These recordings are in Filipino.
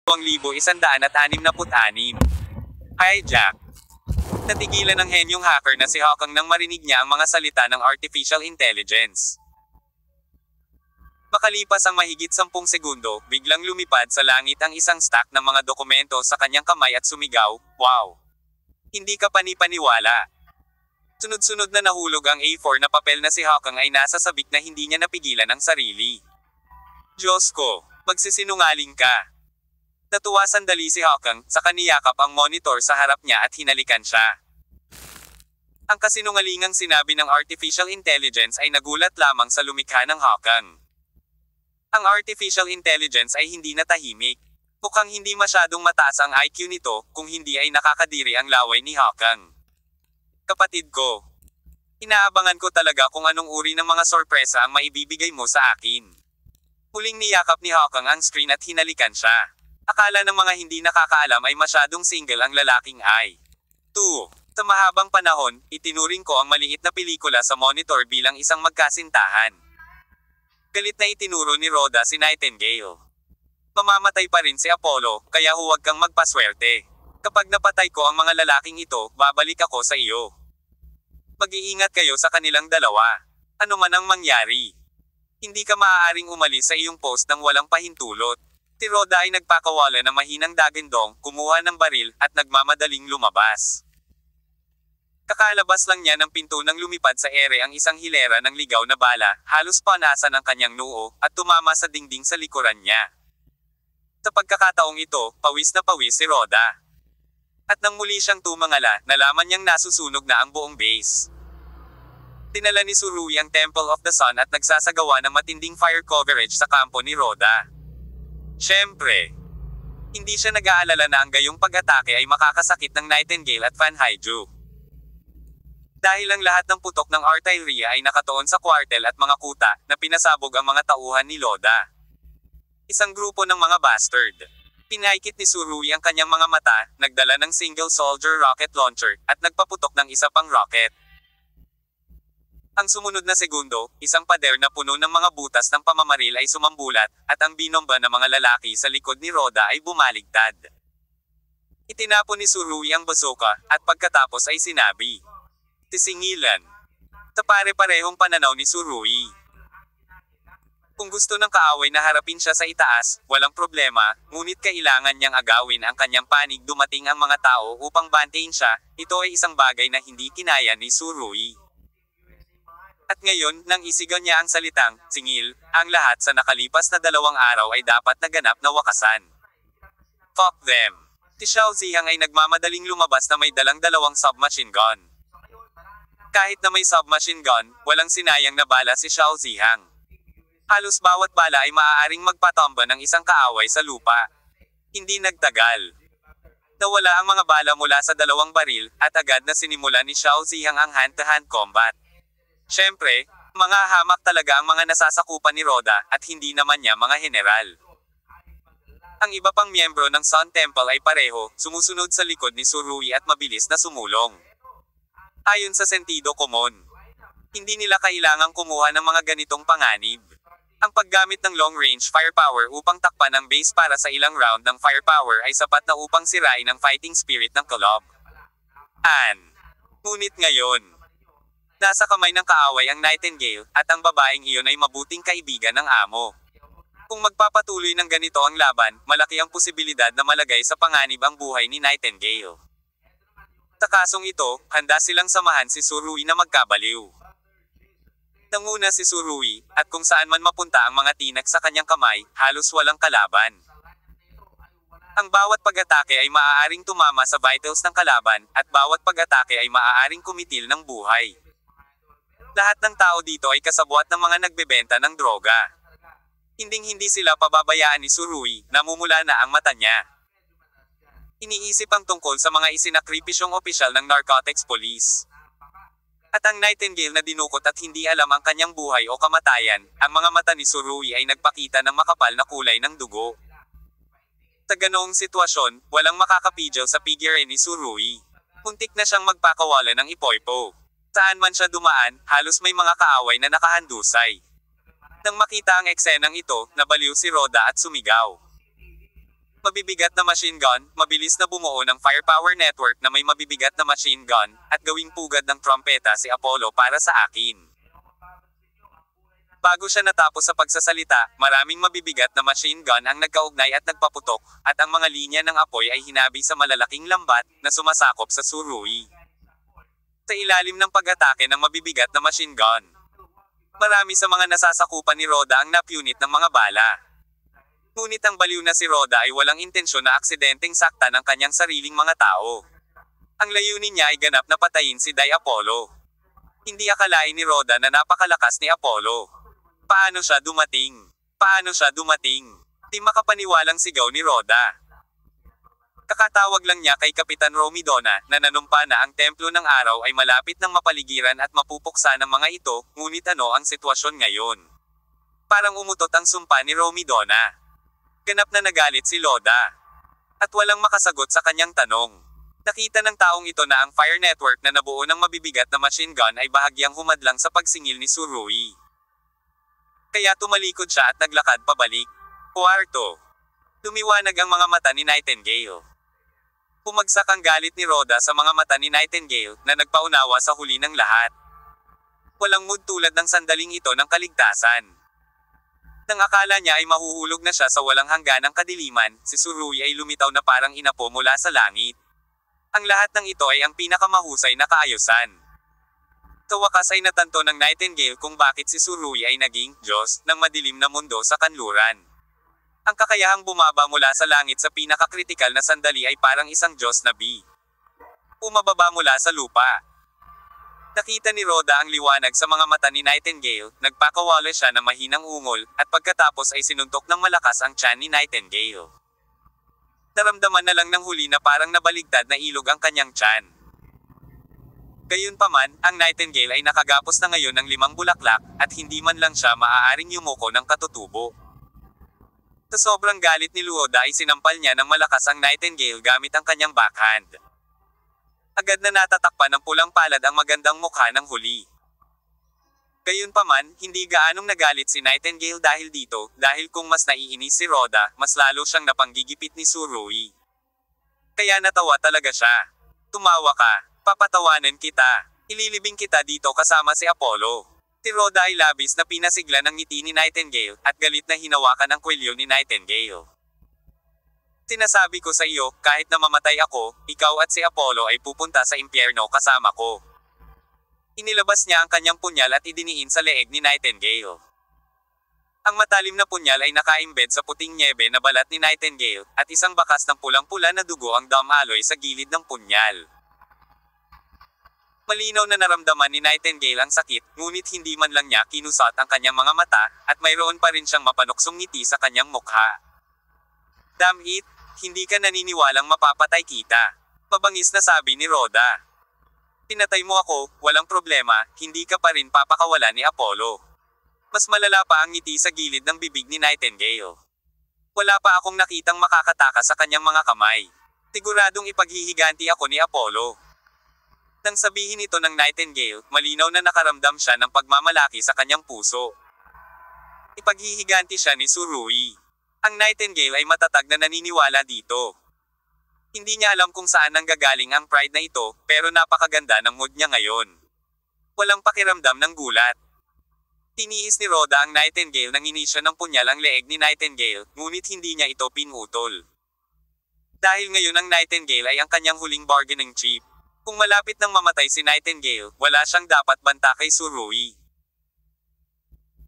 2166. Hijack. Natigilan ng henyong hacker na si Hawkang nang marinig niya ang mga salita ng artificial intelligence. Makalipas ang mahigit 10 segundo, biglang lumipad sa langit ang isang stack ng mga dokumento sa kanyang kamay at sumigaw, "Wow! Hindi ka panipaniwala." Sunod-sunod na nahulog ang A4 na papel na si Hawkang ay nasa sabik na hindi niya napigilan ang sarili. "Diyos ko, magsisinungaling ka." Natuwa sandali si Hawkang, saka niyakap ang monitor sa harap niya at hinalikan siya. Ang kasinungalingang sinabi ng artificial intelligence ay nagulat lamang sa lumikha ng Hawkang. Ang artificial intelligence ay hindi natahimik. Mukhang hindi masyadong mataas ang IQ nito, kung hindi ay nakakadiri ang laway ni Hawkang. "Kapatid ko, inaabangan ko talaga kung anong uri ng mga sorpresa ang maibibigay mo sa akin." Muling niyakap ni Hawkang ang screen at hinalikan siya. Akala ng mga hindi nakakaalam ay masyadong single ang lalaking ay. 2. Sa mahabang panahon, itinuring ko ang maliit na pelikula sa monitor bilang isang magkasintahan. Galit na itinuro ni Rhoda si Nightingale. "Mamamatay pa rin si Apollo, kaya huwag kang magpaswerte. Kapag napatay ko ang mga lalaking ito, babalik ako sa iyo. Mag-iingat kayo sa kanilang dalawa. Ano man ang mangyari. Hindi ka maaaring umalis sa iyong post nang walang pahintulot." Si Rhoda ay nagpakawala na mahinang dagandong, kumuha ng baril, at nagmamadaling lumabas. Kakalabas lang niya ng pinto nang lumipad sa ere ang isang hilera ng ligaw na bala, halos panasan ang kanyang noo, at tumama sa dingding sa likuran niya. Sa pagkakataong ito, pawis na pawis si Rhoda. At nang muli siyang tumangala, nalaman niyang nasusunog na ang buong base. Tinala ni Surui ang Temple of the Sun at nagsasagawa ng matinding fire coverage sa kampo ni Rhoda. Siyempre, hindi siya nag-aalala na ang gayong pag-atake ay makakasakit ng Nightingale at Fan Haiju. Dahil ang lahat ng putok ng artilleria ay nakatuon sa kwartel at mga kuta, na pinasabog ang mga tauhan ni Rhoda. Isang grupo ng mga bastard. Pinaikit ni Surui ang kanyang mga mata, nagdala ng single soldier rocket launcher, at nagpaputok ng isa pang rocket. Ang sumunod na segundo, isang pader na puno ng mga butas ng pamamaril ay sumambulat, at ang binomba ng mga lalaki sa likod ni Rhoda ay bumaligtad. Itinapon ni Surui ang bazooka, at pagkatapos ay sinabi, "Tisingilan." Sa pare-parehong pananaw ni Surui. Kung gusto ng kaaway na harapin siya sa itaas, walang problema, ngunit kailangan niyang agawin ang kanyang panig dumating ang mga tao upang bantayin siya. Ito ay isang bagay na hindi kinaya ni Surui. At ngayon, nang isigaw niya ang salitang, "Singil," ang lahat sa nakalipas na 2 araw ay dapat naganap na wakasan. Fuck them. Si Xiao Ziyang ay nagmamadaling lumabas na may dalang 2 submachine gun. Kahit na may submachine gun, walang sinayang na bala si Xiao Ziyang. Halos bawat bala ay maaaring magpatomba ng isang kaaway sa lupa. Hindi nagtagal. Nawala ang mga bala mula sa 2 baril, at agad na sinimula ni Xiao Ziyang ang hand-to-hand combat. Siyempre, mga hamak talaga ang mga nasasakupan ni Rhoda, at hindi naman niya mga general. Ang iba pang miyembro ng Sun Temple ay pareho, sumusunod sa likod ni Surui at mabilis na sumulong. Ayon sa sentido komon, hindi nila kailangang kumuha ng mga ganitong panganib. Ang paggamit ng long-range firepower upang takpan ang base para sa ilang round ng firepower ay sapat na upang sirain ang fighting spirit ng kolob. Ngunit ngayon, nasa kamay ng kaaway ang Nightingale, at ang babaeng iyon ay mabuting kaibigan ng amo. Kung magpapatuloy ng ganito ang laban, malaki ang posibilidad na malagay sa panganib ang buhay ni Nightingale. Sa kasong ito, handa silang samahan si Surui na magkabaliw. Nanguna si Surui, at kung saan man mapunta ang mga tinak sa kanyang kamay, halos walang kalaban. Ang bawat pag-atake ay maaaring tumama sa vitals ng kalaban, at bawat pag-atake ay maaaring kumitil ng buhay. Lahat ng tao dito ay kasabwat ng mga nagbebenta ng droga. Hinding-hindi sila pababayaan ni Surui, namumula na ang mata niya. Iniisip ang tungkol sa mga isinakripisyong opisyal ng Narcotics Police. At ang Nightingale na dinukot at hindi alam ang kanyang buhay o kamatayan, ang mga mata ni Surui ay nagpakita ng makapal na kulay ng dugo. Sa ganoong sitwasyon, walang makakapidyaw sa figure ni Surui. Muntik na siyang magpakawala ng ipoypo. Saan man siya dumaan, halos may mga kaaway na nakahandusay. Nang makita ang eksenang ito, nabaliw si Rhoda at sumigaw. Mabibigat na machine gun, mabilis na bumuo ng firepower network na may mabibigat na machine gun, at gawing pugad ng trompeta si Apollo para sa akin. Bago siya natapos sa pagsasalita, maraming mabibigat na machine gun ang nagkaugnay at nagpaputok, at ang mga linya ng apoy ay hinabi sa malalaking lambat na sumasakop sa Tsurui. Sa ilalim ng pag-atake ng mabibigat na machine gun, marami sa mga nasasakupan ni Rhoda ang napunit ng mga bala. Ngunit ang baliw na si Rhoda ay walang intensyon na aksidenteng saktan ang kanyang sariling mga tao. Ang layunin niya ay ganap na patayin si Dai Apollo. Hindi akalain ni Rhoda na napakalakas ni Apollo. Paano siya dumating? Paano siya dumating? Di makapaniwalang sigaw ni Rhoda. Kakatawag lang niya kay Kapitan Romidona na nanumpa na ang templo ng araw ay malapit ng mapaligiran at mapupuksa ng mga ito, ngunit ano ang sitwasyon ngayon? Parang umutot ang sumpa ni Romidona. Ganap na nagalit si Loda. At walang makasagot sa kanyang tanong. Nakita ng taong ito na ang fire network na nabuo ng mabibigat na machine gun ay bahagyang humadlang sa pagsingil ni Tsurui. Kaya tumalikod siya at naglakad pabalik. Kwarto. Lumiwanag ang mga mata ni Nightingale. Pumagsak ang galit ni Rhoda sa mga mata ni Nightingale na nagpaunawa sa huli ng lahat. Walang mood tulad ng sandaling ito ng kaligtasan. Nang akala niya ay mahuhulog na siya sa walang hangganang kadiliman, si Tsurui ay lumitaw na parang inapo mula sa langit. Ang lahat ng ito ay ang pinakamahusay na kaayusan. Sa wakas ay natanto ng Nightingale kung bakit si Tsurui ay naging Diyos ng madilim na mundo sa kanluran. Ang kakayahang bumaba mula sa langit sa pinakakritikal na sandali ay parang isang Diyos na umababa mula sa lupa. Nakita ni Rhoda ang liwanag sa mga mata ni Nightingale, nagpakawala siya ng mahinang ungol, at pagkatapos ay sinuntok ng malakas ang tiyan ni Nightingale. Naramdaman na lang ng huli na parang nabaligtad na ilog ang kanyang tiyan. Gayunpaman, ang Nightingale ay nakagapos na ngayon ng 5 bulaklak, at hindi man lang siya maaaring yumuko ng katutubo. Sa sobrang galit ni Luoda ay sinampal niya ng malakas ang Nightingale gamit ang kanyang backhand. Agad na natatakpan ng pulang palad ang magandang mukha ng huli. Gayunpaman, hindi gaanong nagalit si Nightingale dahil dito, dahil kung mas naiinis si Rhoda, mas lalo siyang napanggigipit ni Tsurui. Kaya natawa talaga siya. Tumawa ka, papatawanan kita. Ililibing kita dito kasama si Apollo. Si Rhoda ay labis na pinasigla ng ngiti ni Nightingale, at galit na hinawakan ang kwelyo ni Nightingale. Sinasabi ko sa iyo, kahit na mamatay ako, ikaw at si Apollo ay pupunta sa impyerno kasama ko. Inilabas niya ang kanyang punyal at idiniin sa leeg ni Nightingale. Ang matalim na punyal ay nakaimbed sa puting nyebe na balat ni Nightingale, at isang bakas ng pulang-pula na dugo ang damaloy sa gilid ng punyal. Malinaw na naramdaman ni Nightingale ang sakit, ngunit hindi man lang niya kinusat ang kanyang mga mata, at mayroon pa rin siyang mapanuksong ngiti sa kanyang mukha. Damn it! Hindi ka naniniwalang mapapatay kita. Mabangis na sabi ni Rhoda. Pinatay mo ako, walang problema, hindi ka pa rin papakawala ni Apollo. Mas malala pa ang ngiti sa gilid ng bibig ni Nightingale. Wala pa akong nakitang makakataka sa kanyang mga kamay. Siguradong ipaghihiganti ako ni Apollo. Nang sabihin ito ng Nightingale, malinaw na nakaramdam siya ng pagmamalaki sa kanyang puso. Ipaghihiganti siya ni Tsurui. Ang Nightingale ay matatag na naniniwala dito. Hindi niya alam kung saan nanggagaling ang pride na ito, pero napakaganda ng mood niya ngayon. Walang pakiramdam ng gulat. Tiniis ni Rhoda ang Nightingale nang inisya ng punyal ang leeg ni Nightingale, ngunit hindi niya ito pinutol. Dahil ngayon ang Nightingale ay ang kanyang huling bargaining chip. Kung malapit nang mamatay si Nightingale, wala siyang dapat banta kay Tsurui.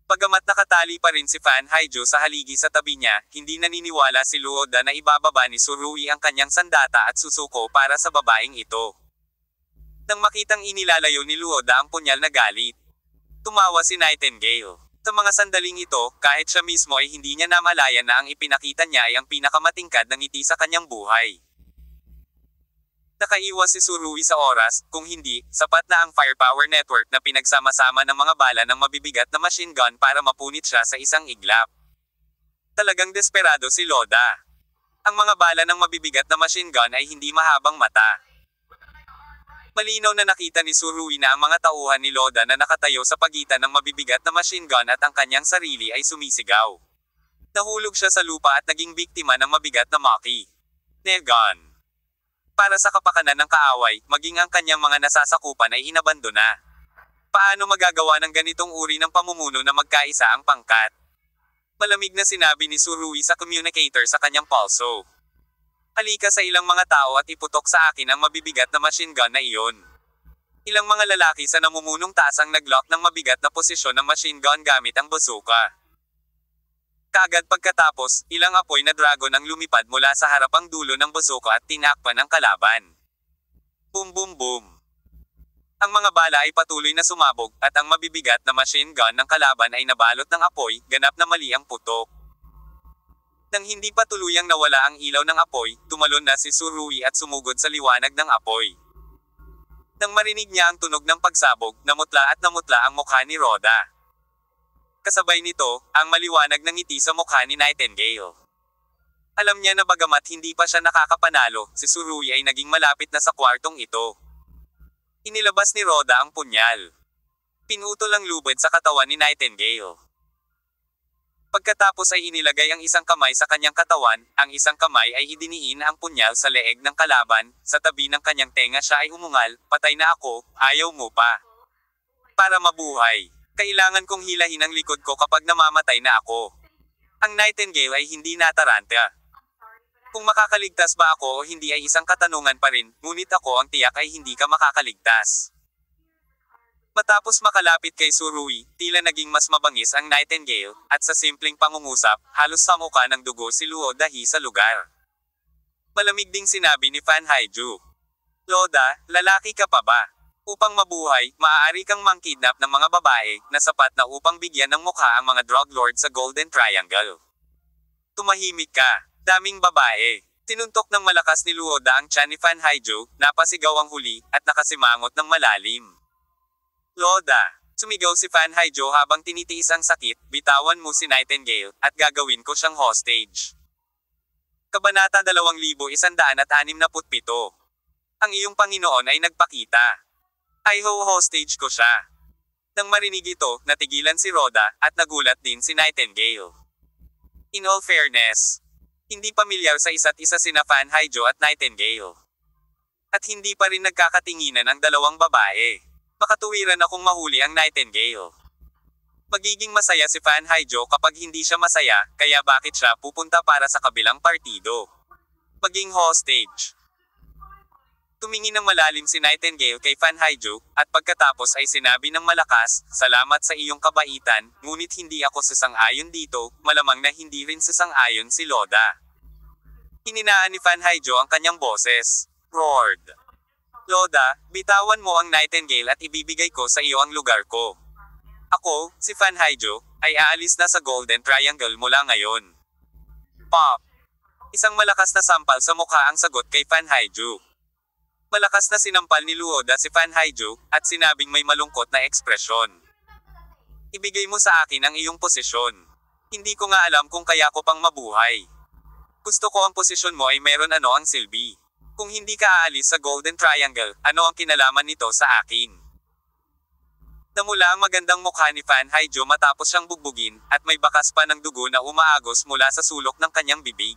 Bagamat nakatali pa rin si Fan Haijo sa haligi sa tabi niya, hindi naniniwala si Luoda na ibababa ni Tsurui ang kanyang sandata at susuko para sa babaeng ito. Nang makitang inilalayo ni Luoda ang punyal na galit, tumawa si Nightingale. Sa mga sandaling ito, kahit siya mismo ay hindi niya namalayan na ang ipinakita niya ay ang pinakamatingkad na ngiti sa kanyang buhay. Nakaiwas si Tsurui sa oras, kung hindi, sapat na ang firepower network na pinagsama-sama ng mga bala ng mabibigat na machine gun para mapunit siya sa isang iglap. Talagang desperado si Loda. Ang mga bala ng mabibigat na machine gun ay hindi mahabang mata. Malinaw na nakita ni Tsurui na ang mga tauhan ni Loda na nakatayo sa pagitan ng mabibigat na machine gun at ang kanyang sarili ay sumisigaw. Nahulog siya sa lupa at naging biktima ng mabigat na maki. Negan. Para sa kapakanan ng kaaway, maging ang kanyang mga nasasakupan ay inabandona. Paano magagawa ng ganitong uri ng pamumuno na magkaisa ang pangkat? Malamig na sinabi ni Surui sa communicator sa kanyang palso. Halika sa ilang mga tao at iputok sa akin ang mabibigat na machine gun na iyon. Ilang mga lalaki sa namumunong taas ang naglock ng mabigat na posisyon ng machine gun gamit ang bazooka. Kaagad pagkatapos, ilang apoy na dragon ang lumipad mula sa harapang dulo ng bazooka at tinakpan ang kalaban. Boom boom boom. Ang mga bala ay patuloy na sumabog, at ang mabibigat na machine gun ng kalaban ay nabalot ng apoy, ganap na mali ang putok. Nang hindi pa tuluyang nawala ang ilaw ng apoy, tumalon na si Surui at sumugod sa liwanag ng apoy. Nang marinig niya ang tunog ng pagsabog, namutla ang mukha ni Roda. Kasabay nito, ang maliwanag ng ngiti sa mukha ni Nightingale. Alam niya na bagamat hindi pa siya nakakapanalo, si Surui ay naging malapit na sa kwartong ito. Inilabas ni Roda ang punyal. Pinutol ang lubid sa katawan ni Nightingale. Pagkatapos ay inilagay ang isang kamay sa kanyang katawan, ang isang kamay ay idiniin ang punyal sa leeg ng kalaban, sa tabi ng kanyang tenga siya ay umungal, patay na ako, ayaw mo pa. Para mabuhay, kailangan kong hilahin ang likod ko kapag namamatay na ako. Ang Nightingale ay hindi nataranta. Kung makakaligtas ba ako o hindi ay isang katanungan pa rin, ngunit ako ang tiyak ay hindi ka makakaligtas. Matapos makalapit kay Surui, tila naging mas mabangis ang Nightingale, at sa simpleng pangungusap, halos samuka ng dugo si Luo Dahi sa lugar. Malamig ding sinabi ni Fan Haiju. Loda, lalaki ka pa ba? Upang mabuhay, maaari kang mangkidnap ng mga babae, na sapat na upang bigyan ng mukha ang mga drug lord sa Golden Triangle. Tumahimik ka, daming babae. Tinuntok ng malakas ni Luoda ang tiyan ni Fan Haiju, napasigaw ang huli, at nakasimangot ng malalim. Loda, sumigaw si Fan Haiju habang tinitiis ang sakit, bitawan mo si Nightingale, at gagawin ko siyang hostage. Kabanata 2167. Ang iyong Panginoon ay nagpakita. Hostage ko siya. Nang marinig ito, natigilan si Roda, at nagulat din si Nightingale. In all fairness, hindi pamilyar sa isa't isa sina Fan Haiju at Nightingale. At hindi pa rin nagkakatinginan ang dalawang babae. Makatuwiran akong mahuli ang Nightingale. Magiging masaya si Fan Haiju kapag hindi siya masaya, kaya bakit siya pupunta para sa kabilang partido? Maging hostage. Tumingin ng malalim si Nightingale kay Fan Haiju, at pagkatapos ay sinabi ng malakas, salamat sa iyong kabaitan, ngunit hindi ako sasang-ayon dito, malamang na hindi rin sasang-ayon si Loda. Hininaan ni Fan Haiju ang kanyang boses. Roared. Loda, bitawan mo ang Nightingale at ibibigay ko sa iyo ang lugar ko. Ako, si Fan Haiju, ay aalis na sa Golden Triangle mula ngayon. Pop! Isang malakas na sampal sa mukha ang sagot kay Fan Haiju. Malakas na sinampal ni Luoda si Fan Haiju, at sinabing may malungkot na ekspresyon. Ibigay mo sa akin ang iyong posisyon. Hindi ko nga alam kung kaya ko pang mabuhay. Gusto ko ang posisyon mo ay meron ano ang silbi. Kung hindi ka aalis sa Golden Triangle, ano ang kinalaman nito sa akin? Namula ang magandang mukha ni Fan Haiju matapos siyang bugbugin, at may bakas pa ng dugo na umaagos mula sa sulok ng kanyang bibig.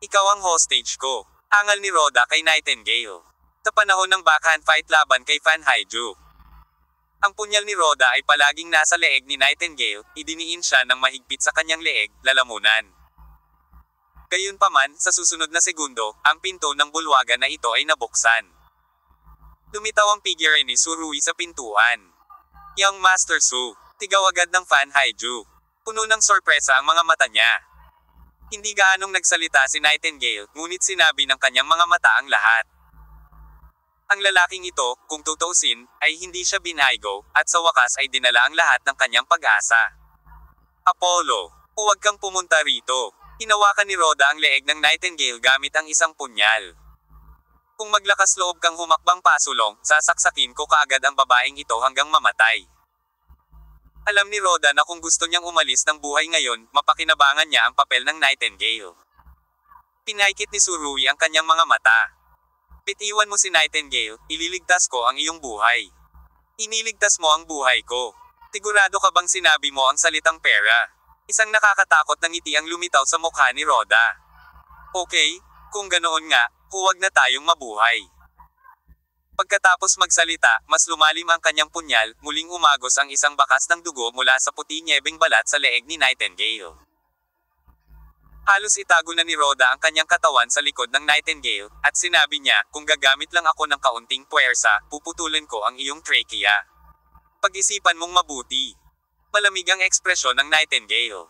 Ikaw ang hostage ko. Angal ni Roda kay Nightingale. Sa panahon ng backhand fight laban kay Fan Haiju. Ang punyal ni Roda ay palaging nasa leeg ni Nightingale, idiniin siya ng mahigpit sa kanyang leeg, lalamunan. Gayunpaman, sa susunod na segundo, ang pinto ng bulwagan na ito ay nabuksan. Lumitaw ang figure ni Surui sa pintuan. Young Master Su, tigaw agad ng Fan Haiju. Puno ng sorpresa ang mga mata niya. Hindi gaanong nagsalita si Nightingale, ngunit sinabi ng kanyang mga mata ang lahat. Ang lalaking ito, kung tutuusin, ay hindi siya binaygo, at sa wakas ay dinala ang lahat ng kanyang pag-asa. Apollo, huwag kang pumunta rito. Hinawakan ni Roda ang leeg ng Nightingale gamit ang isang punyal. Kung maglakas loob kang humakbang pasulong, sasaksakin ko kaagad ang babaeng ito hanggang mamatay. Alam ni Roda na kung gusto niyang umalis ng buhay ngayon, mapakinabangan niya ang papel ng Nightingale. Pinaikit ni Surui ang kanyang mga mata. Bitiwan mo si Nightingale, ililigtas ko ang iyong buhay. Iniligtas mo ang buhay ko. Sigurado ka bang sinabi mo ang salitang pera? Isang nakakatakot na ngiti ang lumitaw sa mukha ni Rhoda. Okay, kung ganoon nga, huwag na tayong mabuhay. Pagkatapos magsalita, mas lumalim ang kanyang punyal, muling umagos ang isang bakas ng dugo mula sa puti-nyebeng balat sa leeg ni Nightingale. Halos itago na ni Rhoda ang kanyang katawan sa likod ng Nightingale, at sinabi niya, kung gagamit lang ako ng kaunting puwersa, puputulin ko ang iyong trachea. Pag-isipan mong mabuti. Malamig ang ekspresyon ng Nightingale.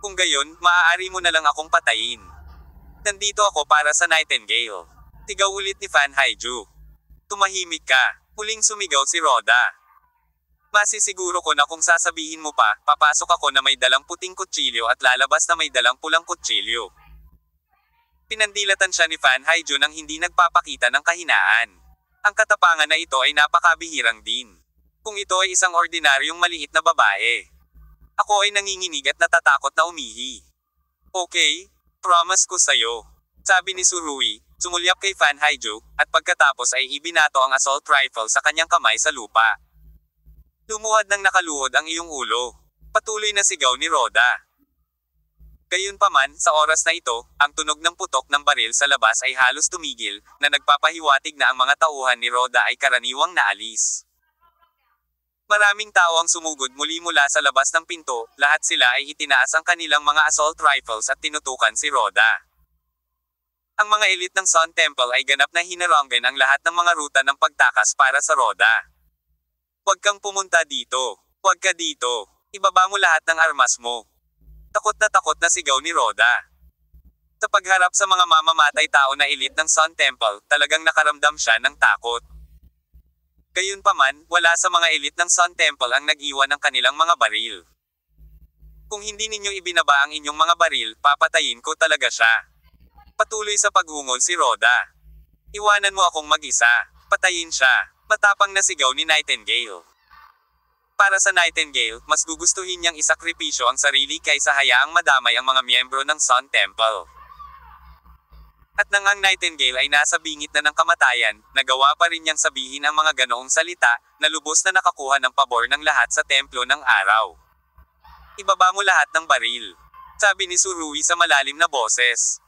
Kung gayon, maaari mo na lang akong patayin. Nandito ako para sa Nightingale. Sigaw ulit ni Fan Haiju. Tumahimik ka. Muling sumigaw si Rhoda. Masisiguro ko na kung sasabihin mo pa, papasok ako na may dalang puting kutsilyo at lalabas na may dalang pulang kutsilyo. Pinandilatan siya ni Fan Haiju nang hindi nagpapakita ng kahinaan. Ang katapangan na ito ay napakabihirang din. Kung ito ay isang ordinaryong maliit na babae. Ako ay nanginginig at natatakot na umihi. Okay, promise ko sa'yo. Sabi ni Surui, sumulyap kay Fan Haiju, at pagkatapos ay ibinato ang assault rifle sa kanyang kamay sa lupa. Lumuhad ng nakaluhod ang iyong ulo. Patuloy na sigaw ni Rhoda. Gayunpaman, sa oras na ito, ang tunog ng putok ng baril sa labas ay halos tumigil, na nagpapahiwatig na ang mga tauhan ni Rhoda ay karaniwang naalis. Maraming tao ang sumugod muli mula sa labas ng pinto, lahat sila ay itinaas ang kanilang mga assault rifles at tinutukan si Rhoda. Ang mga elite ng Sun Temple ay ganap na hinaranggan ang lahat ng mga ruta ng pagtakas para sa Rhoda. Huwag kang pumunta dito. Huwag ka dito. Ibaba mo lahat ng armas mo. Takot na sigaw ni Rhoda. Sa pagharap sa mga mamamatay tao na elite ng Sun Temple, talagang nakaramdam siya ng takot. Gayunpaman, wala sa mga elite ng Sun Temple ang nag-iwan ng kanilang mga baril. Kung hindi ninyo ibinaba ang inyong mga baril, papatayin ko talaga siya. Patuloy sa paghungol si Rhoda. Iwanan mo akong mag-isa. Patayin siya. Matapang na sigaw ni Nightingale. Para sa Nightingale, mas gugustuhin niyang isakripisyo ang sarili kaysa hayaang madamay ang mga miyembro ng Sun Temple. At nang ang Nightingale ay nasa bingit na ng kamatayan, nagawa pa rin niyang sabihin ang mga ganoong salita, na lubos na nakakuha ng pabor ng lahat sa templo ng araw. Ibaba mo lahat ng baril. Sabi ni Surui sa malalim na boses.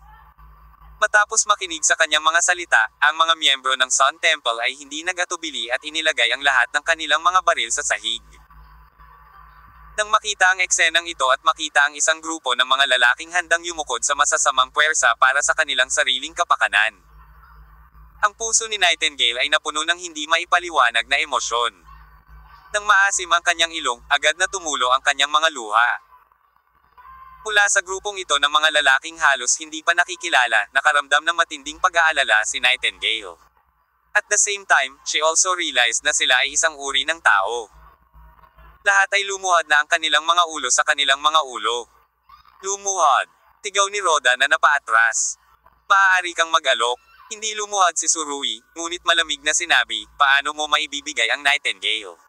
Matapos makinig sa kanyang mga salita, ang mga miyembro ng Sun Temple ay hindi nagatubili at inilagay ang lahat ng kanilang mga baril sa sahig. Nang makita ang eksenang ito at makita ang isang grupo ng mga lalaking handang yumukod sa masasamang puwersa para sa kanilang sariling kapakanan. Ang puso ni Nightingale ay napuno ng hindi maipaliwanag na emosyon. Nang maasim ang kanyang ilong, agad na tumulo ang kanyang mga luha. Mula sa grupong ito ng mga lalaking halos hindi pa nakikilala, nakaramdam ng matinding pag-aalala si Nightingale. At the same time, she also realized na sila ay isang uri ng tao. Lahat ay lumuhad na ang kanilang mga ulo sa kanilang mga ulo. Lumuhad. Tigaw ni Rhoda na napaatras. Maaari kang mag-alok. Hindi lumuhad si Surui, ngunit malamig na sinabi, paano mo maibibigay ang Nightingale?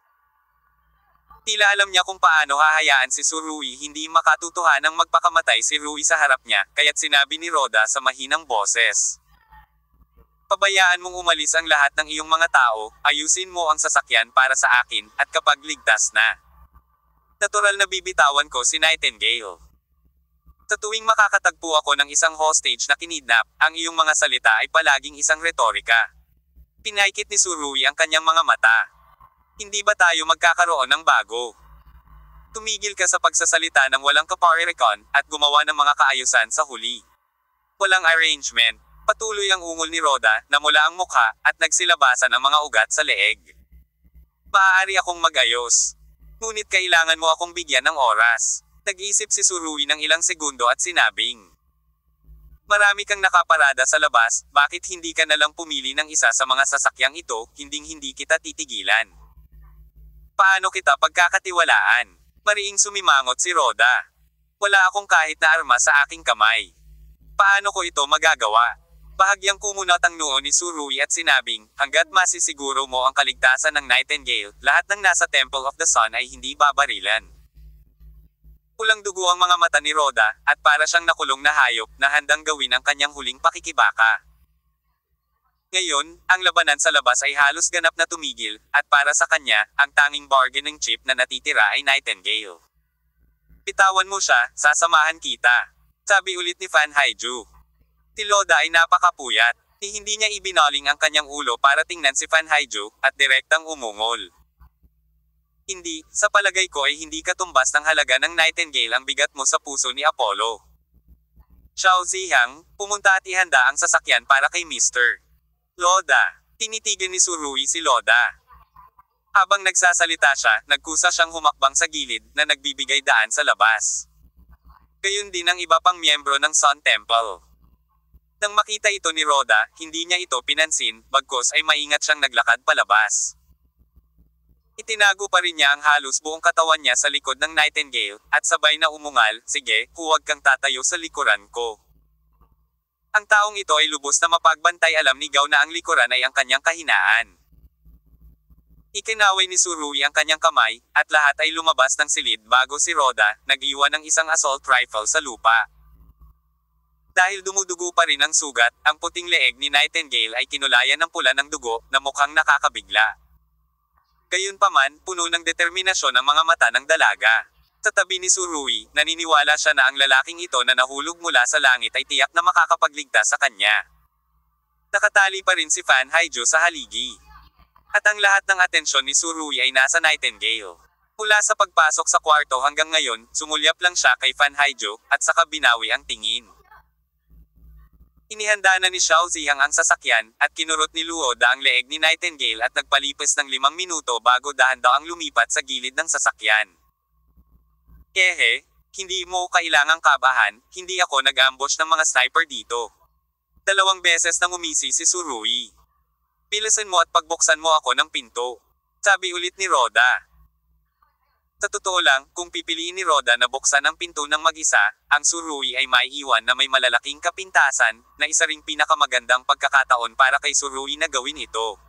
Tila alam niya kung paano hahayaan si Surui hindi makatutuhanang magpakamatay si Rui sa harap niya, kaya't sinabi ni Rhoda sa mahinang boses. Pabayaan mong umalis ang lahat ng iyong mga tao, ayusin mo ang sasakyan para sa akin, at kapag ligtas na. Natural na bibitawan ko si Nightingale. Sa tuwing makakatagpo ako ng isang hostage na kinidnap, ang iyong mga salita ay palaging isang retorika. Pinaikit ni Surui ang kanyang mga mata. Hindi ba tayo magkakaroon ng bago? Tumigil ka sa pagsasalita ng walang kaparerekon, at gumawa ng mga kaayusan sa huli. Walang arrangement. Patuloy ang ungol ni Rhoda, na mula ang mukha, at nagsilabasan ang mga ugat sa leeg. Maaari akong mag-ayos. Ngunit kailangan mo akong bigyan ng oras. Nag-isip si Surui ng ilang segundo at sinabing, marami kang nakaparada sa labas, bakit hindi ka nalang pumili ng isa sa mga sasakyang ito, hindi kita titigilan. Paano kita pagkakatiwalaan? Mariing sumimangot si Rhoda. Wala akong kahit na armas sa aking kamay. Paano ko ito magagawa? Bahagyang kumunat ang noo ni Surui at sinabing, hanggat masisiguro mo ang kaligtasan ng Nightingale, lahat ng nasa Temple of the Sun ay hindi babarilan. Pulang dugo ang mga mata ni Rhoda, at para siyang nakulong na hayop, na handang gawin ang kanyang huling pakikibaka. Ngayon, ang labanan sa labas ay halos ganap na tumigil, at para sa kanya, ang tanging bargaining chip na natitira ay Nightingale. Bitawan mo siya, sasamahan kita. Sabi ulit ni Fan Haiju. Si Loda ay napakapuyat. Hindi niya ibinaling ang kanyang ulo para tingnan si Fan Haiju, at direktang umungol. Hindi, sa palagay ko ay hindi katumbas ng halaga ng Nightingale ang bigat mo sa puso ni Apollo. Xiao Ziyang, pumunta at ihanda ang sasakyan para kay Mr. Loda. Tinitigan ni Surui si Loda. Habang nagsasalita siya, nagkusa siyang humakbang sa gilid na nagbibigay daan sa labas. Gayun din ang iba pang miyembro ng Sun Temple. Nang makita ito ni Roda, hindi niya ito pinansin, bagkus ay maingat siyang naglakad palabas. Itinago pa rin niya ang halos buong katawan niya sa likod ng Nightingale, at sabay na umungal, "Sige, huwag kang tatayo sa likuran ko." Ang taong ito ay lubos na mapagbantay, alam ni Gao na ang likuran ay ang kanyang kahinaan. Ikinaway ni Surui ang kanyang kamay, at lahat ay lumabas ng silid bago si Roda, nag-iwan ng isang assault rifle sa lupa. Dahil dumudugo pa rin ang sugat, ang puting leeg ni Nightingale ay kinulayan ng pula ng dugo, na mukhang nakakabigla. Gayunpaman, puno ng determinasyon ang mga mata ng dalaga. Sa tabi ni Surui, naniniwala siya na ang lalaking ito na nahulog mula sa langit ay tiyak na makakapagligtas sa kanya. Nakatali pa rin si Fan Haiju sa haligi. At ang lahat ng atensyon ni Surui ay nasa Nightingale. Mula sa pagpasok sa kwarto hanggang ngayon, sumulyap lang siya kay Fan Haiju, at saka binawi ang tingin. Inihanda na ni Xiao Ziyang ang sasakyan, at kinurot ni Luoda ang leeg ni Nightingale at nagpalipas ng 5 minuto bago dahan-dahang lumipat sa gilid ng sasakyan. Kehe, hindi mo kailangang kabahan, hindi ako nag-ambush ng mga sniper dito. 2 beses nang umisi si Surui. Pilasan mo at pagbuksan mo ako ng pinto. Sabi ulit ni Roda. Sa totoo lang, kung pipiliin ni Roda na buksan ang pinto ng mag-isa, ang Surui ay maiiwan na may malalaking kapintasan, na isa ring pinakamagandang pagkakataon para kay Surui na gawin ito.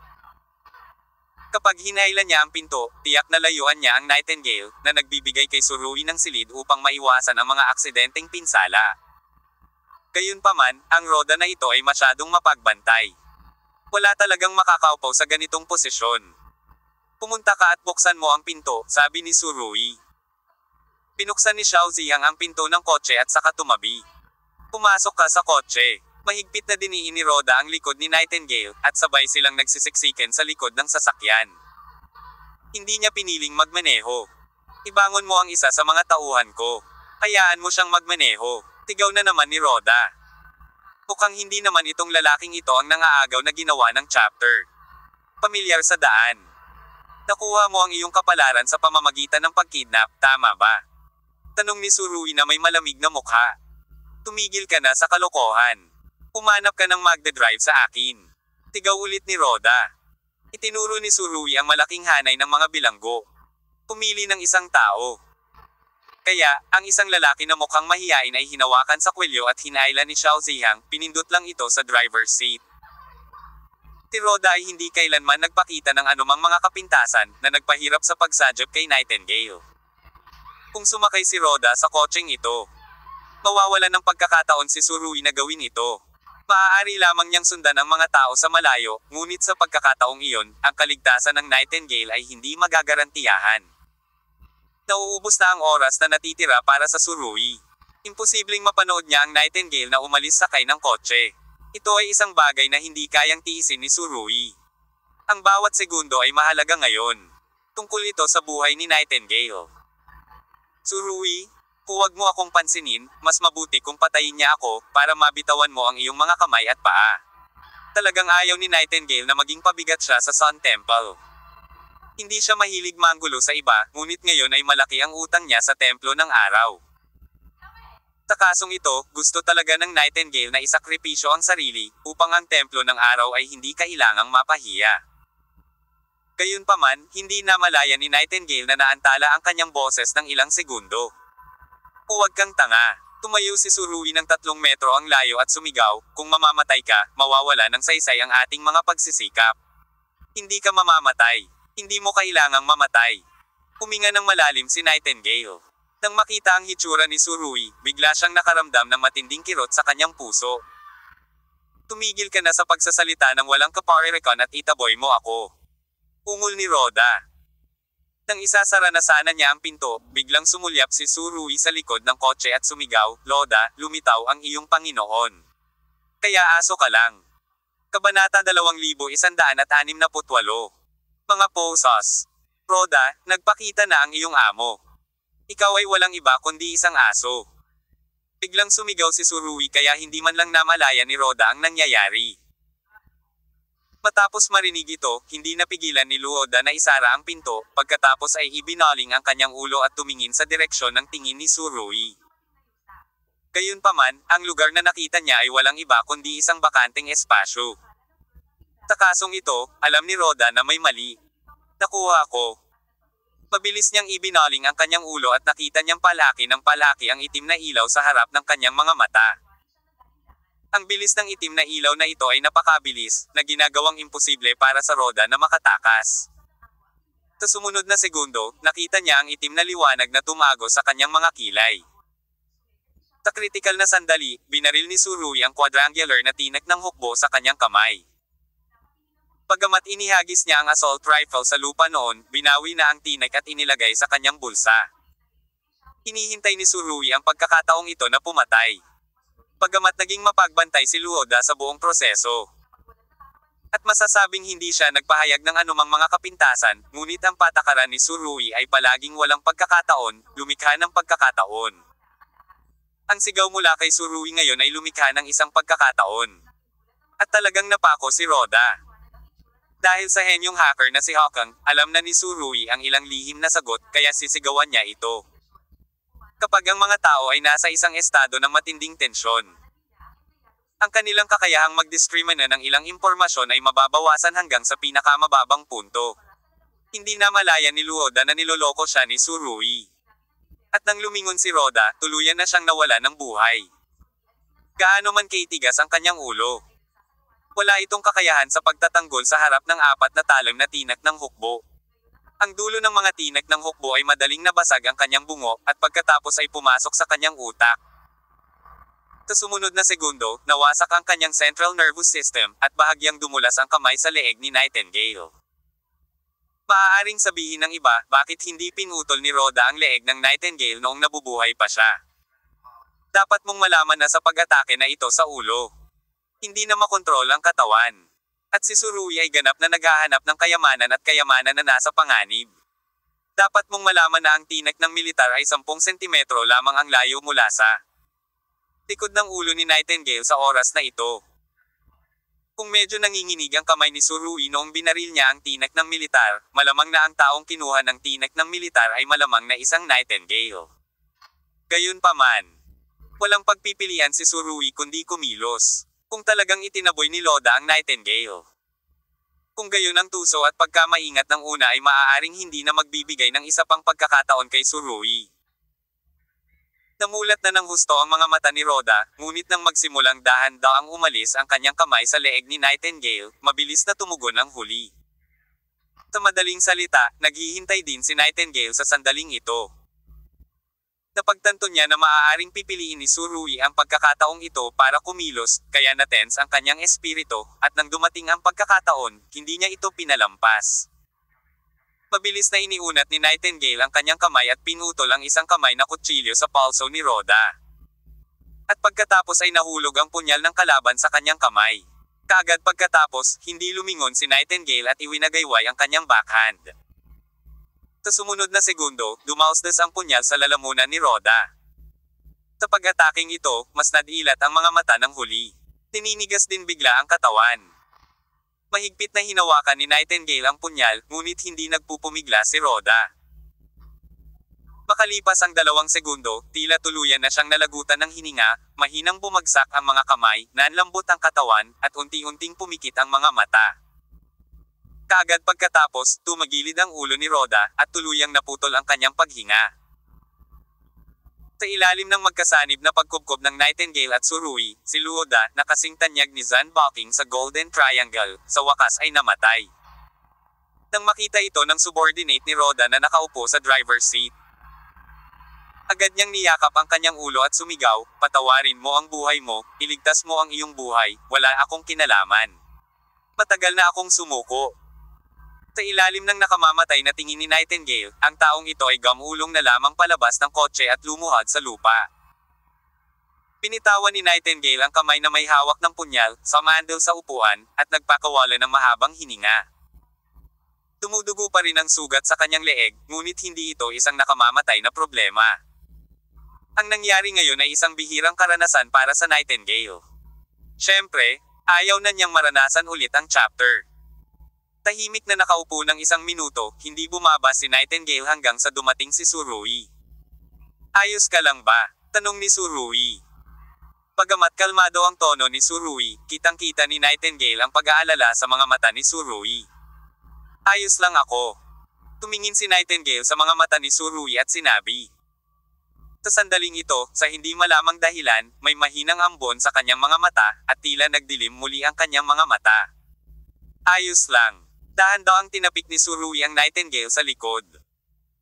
Kapag hinailan niya ang pinto, tiyak na layuan niya ang Nightingale, na nagbibigay kay Surui ng silid upang maiwasan ang mga aksidenteng pinsala. Gayunpaman, ang Roda na ito ay masyadong mapagbantay. Wala talagang makakaupaw sa ganitong posisyon. "Pumunta ka at buksan mo ang pinto," sabi ni Surui. Pinuksan ni Xiao Ziyang ang pinto ng kotse at saka tumabi. "Pumasok ka sa kotse." Mahigpit na diniin ni Roda ang likod ni Nightingale, at sabay silang nagsisiksiken sa likod ng sasakyan. Hindi niya piniling magmaneho. "Ibangon mo ang isa sa mga tauhan ko. Hayaan mo siyang magmaneho." Tigaw na naman ni Roda. Mukhang hindi naman itong lalaking ito ang nangaagaw na ginawa ng chapter. Pamilyar sa daan. "Nakuha mo ang iyong kapalaran sa pamamagitan ng pagkidnap, tama ba?" Tanong ni Surui na may malamig na mukha. "Tumigil ka na sa kalokohan. Umanap ka ng magdadrive sa akin." Tigaw ulit ni Roda. Itinuro ni Surui ang malaking hanay ng mga bilanggo. Pumili ng isang tao. Kaya, ang isang lalaki na mukhang mahiyain ay hinawakan sa kwelyo at hinailan ni Xiao Ziyang, pinindot lang ito sa driver's seat. Si Roda ay hindi kailanman nagpakita ng anumang mga kapintasan, na nagpahirap sa pagsadyap kay Nightingale. Kung sumakay si Roda sa kotseng ito, mawawalan ng pagkakataon si Surui na gawin ito. Maaari lamang niyang sundan ang mga tao sa malayo, ngunit sa pagkakataong iyon, ang kaligtasan ng Nightingale ay hindi magagarantiyahan. Nauubos na ang oras na natitira para sa Surui. Imposibleng mapanood niya ang Nightingale na umalis sakay ng kotse. Ito ay isang bagay na hindi kayang tiisin ni Surui. Ang bawat segundo ay mahalaga ngayon. Tungkol ito sa buhay ni Nightingale. "Surui, huwag mo akong pansinin, mas mabuti kung patayin niya ako, para mabitawan mo ang iyong mga kamay at paa." Talagang ayaw ni Nightingale na maging pabigat siya sa Sun Temple. Hindi siya mahilig manggulo sa iba, ngunit ngayon ay malaki ang utang niya sa Templo ng Araw. Sa kasong ito, gusto talaga ng Nightingale na isakripisyo ang sarili, upang ang Templo ng Araw ay hindi kailangang mapahiya. Gayunpaman, hindi namalayan ni Nightingale na naantala ang kanyang boses ng ilang segundo. "Huwag kang tanga." Tumayo si Surui ng 3 metro ang layo at sumigaw, "Kung mamamatay ka, mawawala ng saysay ang ating mga pagsisikap. Hindi ka mamamatay. Hindi mo kailangang mamatay." Huminga ng malalim si Nightingale. Nang makita ang hitsura ni Surui, bigla siyang nakaramdam ng matinding kirot sa kanyang puso. "Tumigil ka na sa pagsasalita ng walang kaparerekan at itaboy mo ako." Ungol ni Roda. Nang isasara na sana niya ang pinto, biglang sumulyap si Surui sa likod ng kotse at sumigaw, "Loda, lumitaw ang iyong Panginoon. Kaya aso ka lang." Kabanata 2168. Mga posas. Roda, nagpakita na ang iyong amo. Ikaw ay walang iba kundi isang aso. Biglang sumigaw si Surui kaya hindi man lang namalaya ni Roda ang nangyayari. Matapos marinig ito, hindi napigilan ni Luoda na isara ang pinto, pagkatapos ay ibinaling ang kanyang ulo at tumingin sa direksyon ng tingin ni Surui. Gayunpaman, ang lugar na nakita niya ay walang iba kundi isang bakanteng espasyo. Sa kasong ito, alam ni Roda na may mali. Nakuha ko. Mabilis niyang ibinaling ang kanyang ulo at nakita niyang palaki ng palaki ang itim na ilaw sa harap ng kanyang mga mata. Ang bilis ng itim na ilaw na ito ay napakabilis, na ginagawang imposible para sa Roda na makatakas. Sa sumunod na segundo, nakita niya ang itim na liwanag na tumago sa kanyang mga kilay. Sa kritikal na sandali, binaril ni Surui ang quadrangular na tinak ng hukbo sa kanyang kamay. Pagamat inihagis niya ang assault rifle sa lupa noon, binawi na ang tinak at inilagay sa kanyang bulsa. Hinihintay ni Surui ang pagkakataong ito na pumatay. Pagamat naging mapagbantay si Luoda sa buong proseso. At masasabing hindi siya nagpahayag ng anumang mga kapintasan, ngunit ang patakaran ni Surui ay palaging walang pagkakataon, lumikha ng pagkakataon. Ang sigaw mula kay Surui ngayon ay lumikha ng isang pagkakataon. At talagang napako si Roda. Dahil sa henyong hacker na si Hawkang, alam na ni Surui ang ilang lihim na sagot, kaya sisigawan niya ito. Kapag ang mga tao ay nasa isang estado ng matinding tensyon, ang kanilang kakayahang mag-discrimina ng ilang impormasyon ay mababawasan hanggang sa pinakamababang punto. Hindi na malaya ni Luoda na niloloko siya ni Surui. At nang lumingon si Roda, tuluyan na siyang nawala ng buhay. Gaano man kaitigas ang kanyang ulo, wala itong kakayahan sa pagtatanggol sa harap ng apat na talang na tinak ng hukbo. Ang dulo ng mga tinak ng hukbo ay madaling nabasag ang kanyang bungo, at pagkatapos ay pumasok sa kanyang utak. Sa sumunod na segundo, nawasak ang kanyang central nervous system, at bahagyang dumulas ang kamay sa leeg ni Nightingale. Maaaring sabihin ng iba, bakit hindi pinutol ni Roda ang leeg ng Nightingale noong nabubuhay pa siya? Dapat mong malaman na sa pag-atake na ito sa ulo, hindi na makontrol ang katawan. At si Surui ay ganap na naghahanap ng kayamanan at kayamanan na nasa panganib. Dapat mong malaman na ang tinak ng militar ay 10 sentimetro lamang ang layo mula sa likod ng ulo ni Nightingale sa oras na ito. Kung medyo nanginginig ang kamay ni Surui noong binaril niya ang tinak ng militar, malamang na ang taong kinuha ng tinak ng militar ay malamang na isang Nightingale. Gayunpaman, walang pagpipilian si Surui kundi kumilos. Kung talagang itinaboy ni Loda ang Nightingale. Kung gayon ang tuso at pagkamaingat ng una ay maaaring hindi na magbibigay ng isa pang pagkakataon kay Surui. Namulat na ng husto ang mga mata ni Roda, ngunit nang magsimulang dahan-daang umalis ang kanyang kamay sa leeg ni Nightingale, mabilis na tumugon ang huli. Sa madaling salita, naghihintay din si Nightingale sa sandaling ito. Napagtanto niya na maaaring pipiliin ni Surui ang pagkakataong ito para kumilos, kaya natense ang kanyang espiritu, at nang dumating ang pagkakataon, hindi niya ito pinalampas. Mabilis na iniunat ni Nightingale ang kanyang kamay at pinutol ang isang kamay na kutsilyo sa palso ni Roda. At pagkatapos ay nahulog ang punyal ng kalaban sa kanyang kamay. Kaagad pagkatapos, hindi lumingon si Nightingale at iwinagayway ang kanyang backhand. Sa sumunod na segundo, dumausdas ang punyal sa lalamunan ni Roda. Sa pag-ataking ito, mas nadilat ang mga mata ng huli. Tininigas din bigla ang katawan. Mahigpit na hinawakan ni Nightingale ang punyal, ngunit hindi nagpupumigla si Roda. Makalipas ang 2 segundo, tila tuluyan na siyang nalagutan ng hininga, mahinang bumagsak ang mga kamay, nanlambot ang katawan, at unti-unting pumikit ang mga mata. Kaagad pagkatapos, tumagilid ang ulo ni Roda, at tuluyang naputol ang kanyang paghinga. Sa ilalim ng magkasanib na pagkubkob ng Nightingale at Surui, si Luoda, na kasing tanyag ni Zan Balking sa Golden Triangle, sa wakas ay namatay. Nang makita ito ng subordinate ni Roda na nakaupo sa driver's seat, agad niyang niyakap ang kanyang ulo at sumigaw, "Patawarin mo ang buhay mo, iligtas mo ang iyong buhay, wala akong kinalaman. Matagal na akong sumuko." Sa ilalim ng nakamamatay na tingin ni Nightingale, ang taong ito ay gamulong na lamang palabas ng kotse at lumuhod sa lupa. Pinitawan ni Nightingale ang kamay na may hawak ng punyal, sa mandel sa upuan, at nagpakawala ng mahabang hininga. Tumudugo pa rin ang sugat sa kanyang leeg, ngunit hindi ito isang nakamamatay na problema. Ang nangyari ngayon ay isang bihirang karanasan para sa Nightingale. Siyempre, ayaw na niyang maranasan ulit ang chapter. Tahimik na nakaupo ng isang minuto, hindi bumaba si Nightingale hanggang sa dumating si Surui. "Ayos ka lang ba?" tanong ni Surui. Bagamat kalmado ang tono ni Surui, kitang-kita ni Nightingale ang pag-aalala sa mga mata ni Surui. "Ayos lang ako." Tumingin si Nightingale sa mga mata ni Surui at sinabi. Sa sandaling ito, sa hindi malamang dahilan, may mahinang ambon sa kanyang mga mata, at tila nagdilim muli ang kanyang mga mata. "Ayos lang." Dahan-dahang tinapik ni Surui ang Nightingale sa likod.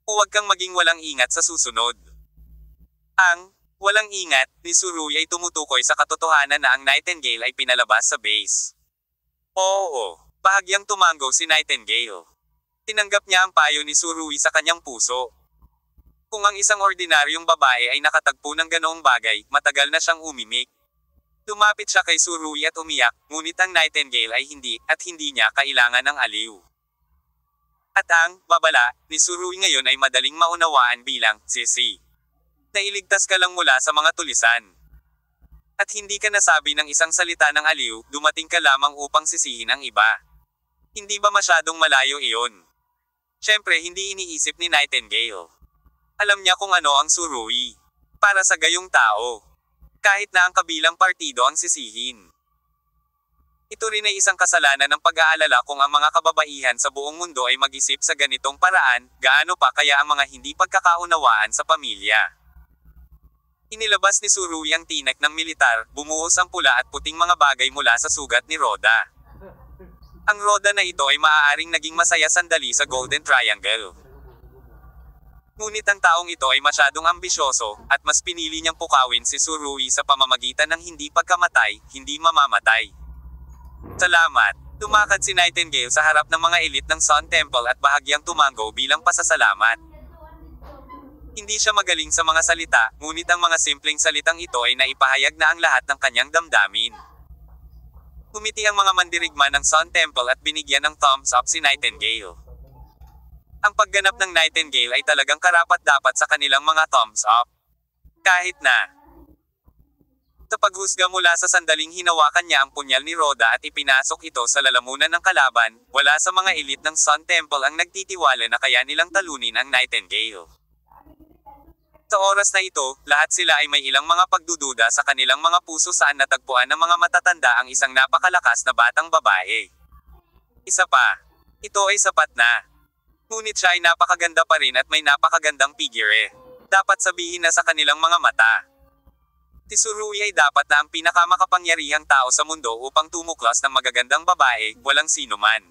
"Huwag kang maging walang ingat sa susunod." Ang walang ingat ni Surui ay tumutukoy sa katotohanan na ang Nightingale ay pinalabas sa base. Oo, bahagyang tumanggo si Nightingale. Tinanggap niya ang payo ni Surui sa kanyang puso. Kung ang isang ordinaryong babae ay nakatagpo ng ganoong bagay, matagal na siyang umimik. Lumapit siya kay Surui at umiyak, ngunit ang Nightingale ay hindi, at hindi niya kailangan ng aliw. At ang babala ni Surui ngayon ay madaling maunawaan bilang sisi. Nailigtas ka lang mula sa mga tulisan. At hindi ka nasabi ng isang salita ng aliw, dumating ka lamang upang sisihin ang iba. Hindi ba masyadong malayo iyon? Siyempre hindi iniisip ni Nightingale. Alam niya kung ano ang Surui. Para sa gayong tao. Kahit na ang kabilang partido ang sisihin. Ito rin ay isang kasalanan ng pag-aalala kung ang mga kababaihan sa buong mundo ay mag-isip sa ganitong paraan, gaano pa kaya ang mga hindi pagkakaunawaan sa pamilya. Inilabas ni Surui ang tinek ng militar, bumuhos ang pula at puting mga bagay mula sa sugat ni Rhoda. Ang Rhoda na ito ay maaaring naging masaya sandali sa Golden Triangle. Ngunit ang taong ito ay masyadong ambisyoso, at mas pinili niyang pukawin si Surui sa pamamagitan ng hindi pagkamatay, hindi mamamatay. Salamat! Tumakad si Nightingale sa harap ng mga elite ng Sun Temple at bahagyang tumango bilang pasasalamat. Hindi siya magaling sa mga salita, ngunit ang mga simpleng salitang ito ay naipahayag na ang lahat ng kanyang damdamin. Umiti ang mga mandirigma ng Sun Temple at binigyan ng thumbs up si Nightingale. Ang pagganap ng Nightingale ay talagang karapat-dapat sa kanilang mga thumbs up. Kahit na sa paghusga mula sa sandaling hinawakan niya ang punyal ni Rhoda at ipinasok ito sa lalamunan ng kalaban, wala sa mga elite ng Sun Temple ang nagtitiwala na kaya nilang talunin ang Nightingale. Sa oras na ito, lahat sila ay may ilang mga pagdududa sa kanilang mga puso saan natagpuan ng mga matatanda ang isang napakalakas na batang babae. Isa pa, ito ay sapat na. Ngunit siya ay napakaganda pa rin at may napakagandang figure. Dapat sabihin na sa kanilang mga mata. Si Surui ay dapat na ang pinakamakapangyarihang tao sa mundo upang tumuklas ng magagandang babae, walang sino man.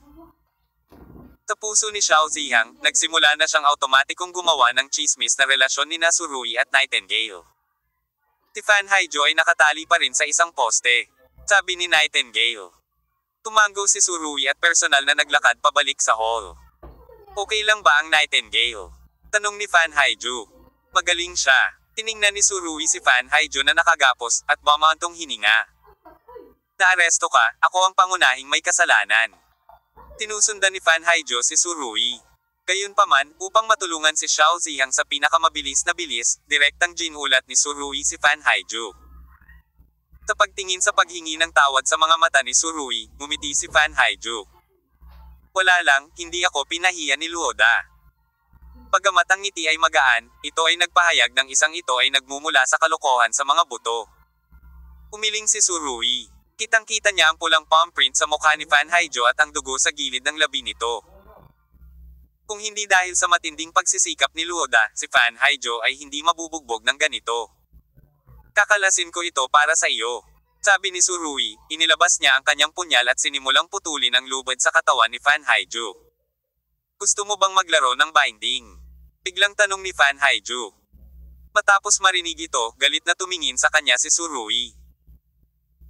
Sa puso ni Xiao Ziyang, nagsimula na siyang automatikong gumawa ng chismis na relasyon ni Surui at Nightingale. Si Fan Haijo ay nakatali pa rin sa isang poste. Sabi ni Nightingale. Tumango si Surui at personal na naglakad pabalik sa hall. Okay lang ba ang Nightingale? Tanong ni Fan Haijo. Magaling siya. Tiningnan ni Surui si Fan Haijo na nakagapos, at bumantong hininga. Naaresto ka, ako ang pangunahing may kasalanan. Tinusundan ni Fan Haijo si Surui. Gayunpaman, upang matulungan si Xiao Ziyang sa pinakamabilis na bilis, direktang ginulat ni Surui si Fan Haijo. Sa pagtingin sa paghingi ng tawad sa mga mata ni Surui, ngumiti si Fan Haijo. Wala lang, hindi ako pinahiya ni Rhoda. Pagamat ang ngiti ay magaan, ito ay nagpahayag ng isang ito ay nagmumula sa kalokohan sa mga buto. Umiling si Surui. Kitang-kita niya ang pulang palm print sa mukha ni Fan Haijo at ang dugo sa gilid ng labi nito. Kung hindi dahil sa matinding pagsisikap ni Rhoda, si Fan Haijo ay hindi mabubugbog ng ganito. Kakalasin ko ito para sa iyo. Sabi ni Surui, inilabas niya ang kanyang punyal at sinimulang putulin ang lubid sa katawan ni Fan Haijo. Gusto mo bang maglaro ng binding? Biglang tanong ni Fan Haijo. Matapos marinig ito, galit na tumingin sa kanya si Surui.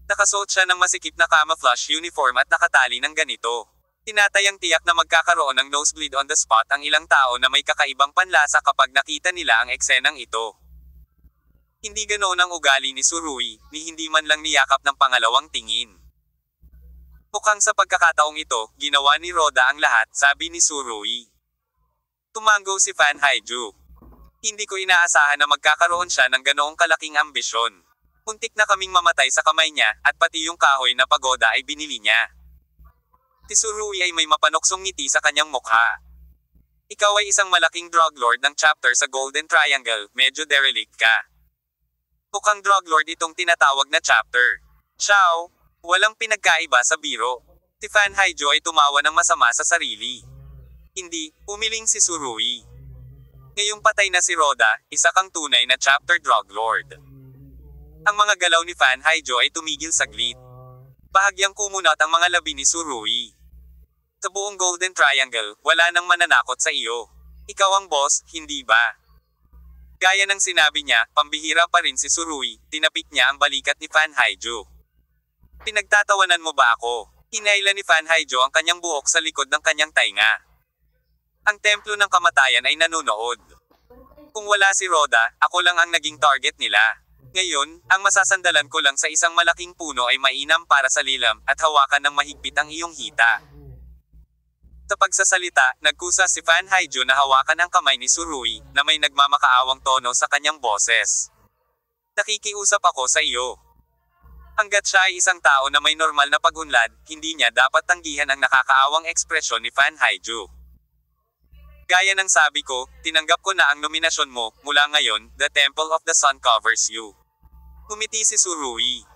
Nakasuot siya ng masikip na camouflage uniform at nakatali ng ganito. Tinatayang tiyak na magkakaroon ng nosebleed on the spot ang ilang tao na may kakaibang panlasa kapag nakita nila ang eksenang ito. Hindi ganoon ang ugali ni Tsurugi, ni hindi man lang niyakap ng pangalawang tingin. Mukhang sa pagkakataong ito, ginawa ni Roda ang lahat, sabi ni Tsurugi. Tumango si Fan Haiju. Hindi ko inaasahan na magkakaroon siya ng ganoong kalaking ambisyon. Muntik na kaming mamatay sa kamay niya, at pati yung kahoy na pagoda ay binili niya. Si Tsurugi ay may mapanoksong ngiti sa kanyang mukha. Ikaw ay isang malaking drug lord ng chapter sa Golden Triangle, medyo derelict ka. Mukhang drug lord itong tinatawag na chapter. Ciao! Walang pinagkaiba sa biro. Si Fan Haiju ay tumawa ng masama sa sarili. Hindi, umiling si Tsurugi. Ngayong patay na si Roda, isa kang tunay na chapter drug lord. Ang mga galaw ni Fan Haiju ay tumigil saglit. Bahagyang kumunat ang mga labi ni Tsurugi. Sa buong Golden Triangle, wala nang mananakot sa iyo. Ikaw ang boss, hindi ba? Gaya ng sinabi niya, pambihira pa rin si Tsurugi, tinapik niya ang balikat ni Fan Haiju. Pinagtatawanan mo ba ako? Inaila ni Fan Haiju ang kanyang buhok sa likod ng kanyang tainga. Ang templo ng kamatayan ay nanunood. Kung wala si Roda, ako lang ang naging target nila. Ngayon, ang masasandalan ko lang sa isang malaking puno ay mainam para sa lilam, at hawakan ng mahigpit ang iyong hita. Sa pagsasalita, nagkusa si Fan Haiju na hawakan ang kamay ni Tsurugi, na may nagmamakaawang tono sa kanyang boses. Nakikiusap ako sa iyo. Hanggat siya ay isang tao na may normal na pag-unlad, hindi niya dapat tanggihan ang nakakaawang ekspresyon ni Fan Haiju. Gaya ng sabi ko, tinanggap ko na ang nominasyon mo, mula ngayon, the Temple of the Sun covers you. Ngumiti si Tsurugi.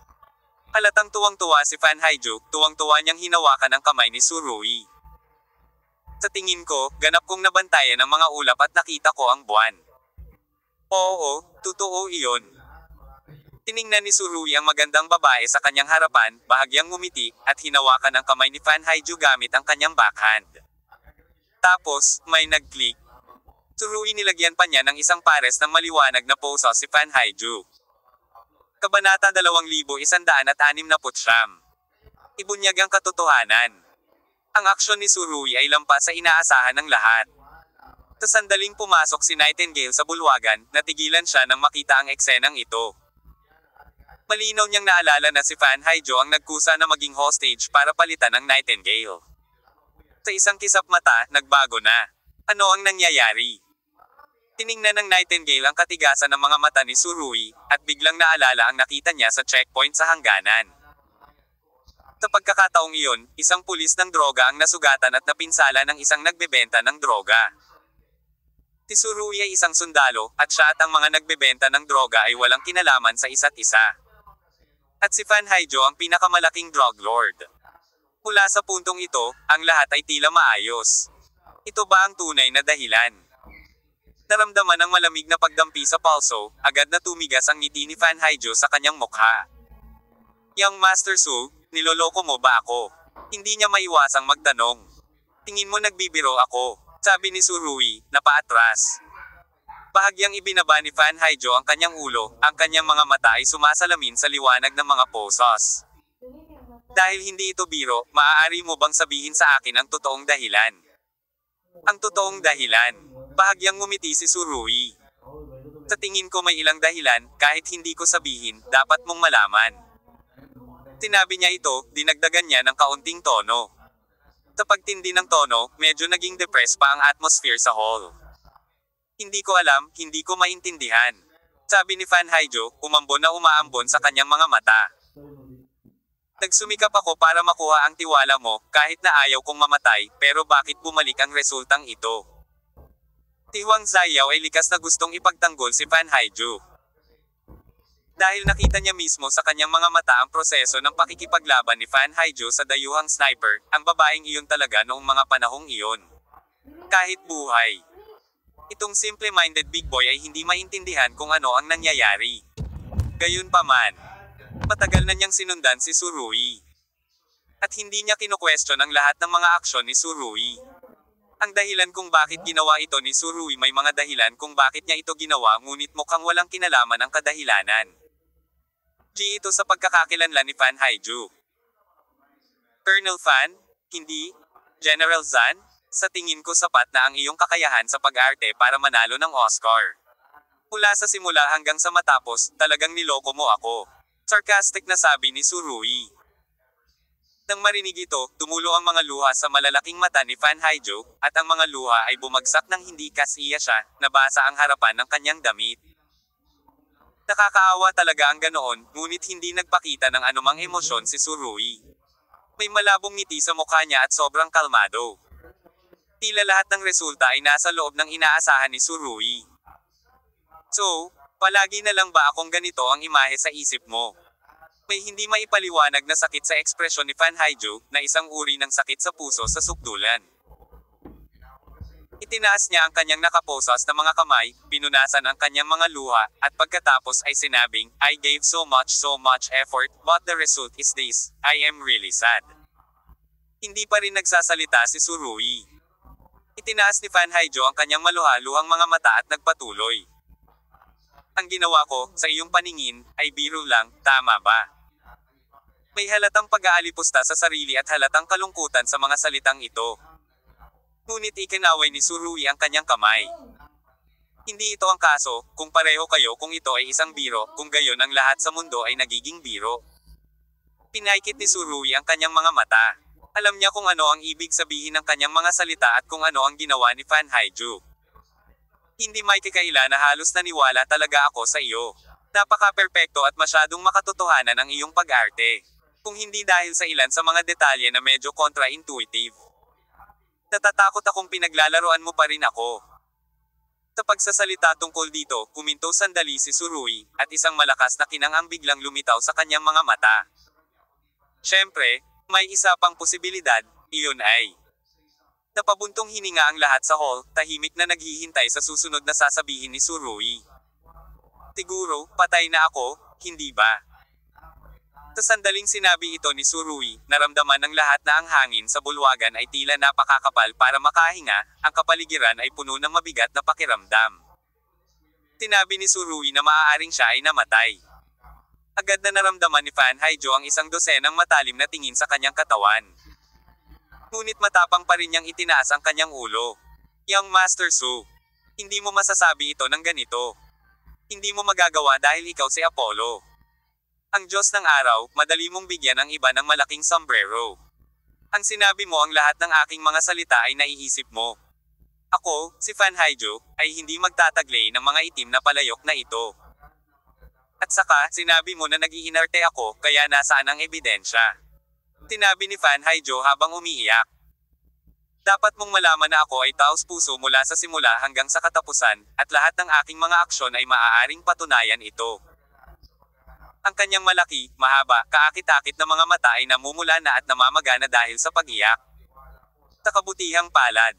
Halatang tuwang-tuwa si Fan Haiju, tuwang-tuwa niyang hinawakan ang kamay ni Tsurugi. Sa tingin ko, ganap kong nabantayan ang mga ulap at nakita ko ang buwan. Oo, totoo iyon. Tiningnan ni Tsurugi ang magandang babae sa kanyang harapan, bahagyang ngumiti, at hinawakan ang kamay ni Fan Haiju gamit ang kanyang backhand. Tapos, may nag-click. Tsurugi nilagyan pa niya ng isang pares ng maliwanag na posa si Fan Haiju. Kabanata 2169. Ibunyag ang katotohanan. Ang aksyon ni Tsurugi ay lampas sa inaasahan ng lahat. Sa sandaling pumasok si Nightingale sa bulwagan, natigilan siya nang makita ang eksenang ito. Malinaw niyang naalala na si Fan Haiju ang nagkusa na maging hostage para palitan ang Nightingale. Sa isang kisap mata, nagbago na. Ano ang nangyayari? Tiningnan ng Nightingale ang katigasan ng mga mata ni Tsurugi, at biglang naalala ang nakita niya sa checkpoint sa hangganan. Sa pagkakataong iyon, isang pulis ng droga ang nasugatan at napinsala ng isang nagbebenta ng droga. Si Tsurugi ay isang sundalo, at siya at ang mga nagbebenta ng droga ay walang kinalaman sa isa't isa. At si Fan Haiju ang pinakamalaking drug lord. Mula sa puntong ito, ang lahat ay tila maayos. Ito ba ang tunay na dahilan? Naramdaman ng malamig na pagdampi sa palso, agad na tumigas ang ngiti ni Fan Haiju sa kanyang mukha. Young Master Tsu, niloloko mo ba ako? Hindi niya maiwasang magtanong. Tingin mo nagbibiro ako, sabi ni Tsurugi, na paatras. Bahagyang ibinaba ni Fan Haiju ang kanyang ulo, ang kanyang mga mata ay sumasalamin sa liwanag ng mga posos. Dahil hindi ito biro, maaari mo bang sabihin sa akin ang totoong dahilan? Ang totoong dahilan. Bahagyang ngumiti si Tsurugi. Sa tingin ko may ilang dahilan, kahit hindi ko sabihin, dapat mong malaman. Sinabi niya ito, dinagdagan niya ng kaunting tono. Sa pagtindi ng tono, medyo naging depressed pa ang atmosphere sa hall. Hindi ko alam, hindi ko maintindihan. Sabi ni Fan Haiju, umambon na umaambon sa kanyang mga mata. Nagsumikap ako para makuha ang tiwala mo, kahit na ayaw kong mamatay, pero bakit bumalik ang resultang ito? Si Huang Ziyao ay likas na gustong ipagtanggol si Fan Haiju. Dahil nakita niya mismo sa kanyang mga mata ang proseso ng pakikipaglaban ni Fan Haiju sa dayuhang sniper, ang babaeng iyon talaga noong mga panahong iyon. Kahit buhay. Itong simple-minded big boy ay hindi maintindihan kung ano ang nangyayari. Gayunpaman, matagal na niyang sinundan si Tsurugi. At hindi niya kinu-question ang lahat ng mga aksyon ni Tsurugi. Ang dahilan kung bakit ginawa ito ni Tsurugi, may mga dahilan kung bakit niya ito ginawa, ngunit mukhang walang kinalaman ang kadahilanan. Ito sa pagkakakilanlan ni Fan Haiju. Colonel Fan? Hindi? General Zan, sa tingin ko sapat na ang iyong kakayahan sa pag-arte para manalo ng Oscar. Mula sa simula hanggang sa matapos, talagang niloko mo ako. Sarcastic na sabi ni Surui. Nang marinig ito, tumulo ang mga luha sa malalaking mata ni Fan Haijo, at ang mga luha ay bumagsak ng hindi kasiya siya, nabasa ang harapan ng kanyang damit. Nakakaawa talaga ang ganoon, ngunit hindi nagpakita ng anumang emosyon si Surui. May malabong ngiti sa mukha niya at sobrang kalmado. Tila lahat ng resulta ay nasa loob ng inaasahan ni Surui. So, palagi na lang ba akong ganito ang imahe sa isip mo? May hindi maipaliwanag na sakit sa ekspresyon ni Fan Haijo, na isang uri ng sakit sa puso sa sukdulan. Itinaas niya ang kanyang nakaposas na mga kamay, pinunasan ang kanyang mga luha, at pagkatapos ay sinabing, I gave so much effort, but the result is this, I am really sad. Hindi pa rin nagsasalita si Surui. Itinaas ni Fan Haijo ang kanyang maluha-luhang mga mata at nagpatuloy. Ang ginawa ko, sa iyong paningin, ay biro lang, tama ba? May halatang pag-aalipusta sa sarili at halatang kalungkutan sa mga salitang ito. Ngunit ikinaway ni Surui ang kanyang kamay. Hindi ito ang kaso, kung pareho kayo kung ito ay isang biro, kung gayon ang lahat sa mundo ay nagiging biro. Pinaikit ni Surui ang kanyang mga mata. Alam niya kung ano ang ibig sabihin ng kanyang mga salita at kung ano ang ginawa ni Fan Haijo. Hindi may kakaila na halos naniwala talaga ako sa iyo. Napaka-perpekto at masyadong makatotohanan ang iyong pag-arte. Kung hindi dahil sa ilan sa mga detalye na medyo contra-intuitive. Natatakot akong pinaglalaroan mo pa rin ako. Sa pagsasalita tungkol dito, huminto sandali si Surui, at isang malakas na kinang ang biglang lumitaw sa kanyang mga mata. Siyempre, may isa pang posibilidad, iyon ay. Napabuntong hininga ang lahat sa hall, tahimik na naghihintay sa susunod na sasabihin ni Surui. Siguro, patay na ako, hindi ba? Sa sandaling sinabi ito ni Surui, naramdaman ng lahat na ang hangin sa bulwagan ay tila napakakapal para makahinga, ang kapaligiran ay puno ng mabigat na pakiramdam. Sinabi ni Surui na maaaring siya ay namatay. Agad na naramdaman ni Fan Haijo ang isang dosenang matalim na tingin sa kanyang katawan. Ngunit matapang pa rin niyang itinaas ang kanyang ulo. Young Master Su, hindi mo masasabi ito ng ganito. Hindi mo magagawa dahil ikaw si Apollo. Ang Diyos ng araw, madali mong bigyan ang iba ng malaking sombrero. Ang sinabi mo ang lahat ng aking mga salita ay naiisip mo. Ako, si Fan Haijo, ay hindi magtataglay ng mga itim na palayok na ito. At saka, sinabi mo na nag-iinarte ako, kaya nasaan ang ebidensya? Sinabi ni Fan Haijo habang umiiyak. Dapat mong malaman na ako ay taos puso mula sa simula hanggang sa katapusan, at lahat ng aking mga aksyon ay maaaring patunayan ito. Ang kanyang malaki, mahaba, kaakit-akit na mga mata ay namumula na at namamagana dahil sa pag-iyak. Sa kabutihang palad.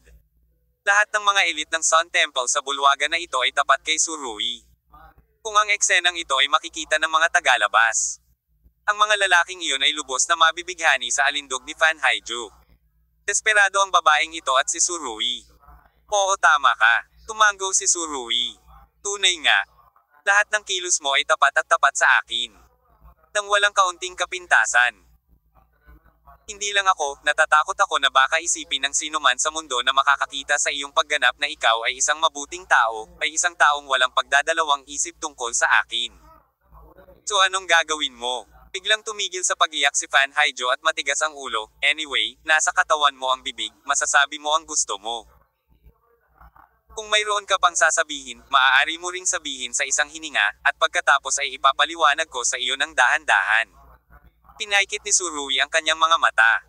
Lahat ng mga elite ng Sun Temple sa bulwagan na ito ay tapat kay Surui. Kung ang eksenang ito ay makikita ng mga tagalabas. Ang mga lalaking iyon ay lubos na mabibighani sa alindog ni Fan Haijo. Desperado ang babaeng ito at si Surui. Oo, tama ka. Tumanggo si Surui. Tunay nga. Lahat ng kilos mo ay tapat at tapat sa akin. Nang walang kaunting kapintasan. Hindi lang ako, natatakot ako na baka isipin ng sino man sa mundo na makakakita sa iyong pagganap na ikaw ay isang mabuting tao, ay isang taong walang pagdadalawang isip tungkol sa akin. So anong gagawin mo? Biglang tumigil sa pag-iyak si Fan Haijo at matigas ang ulo. Anyway, nasa katawan mo ang bibig, masasabi mo ang gusto mo. Kung mayroon ka pang sasabihin, maaari mo ring sabihin sa isang hininga, at pagkatapos ay ipapaliwanag ko sa iyo ng dahan-dahan. Pinaikit ni Surui ang kanyang mga mata.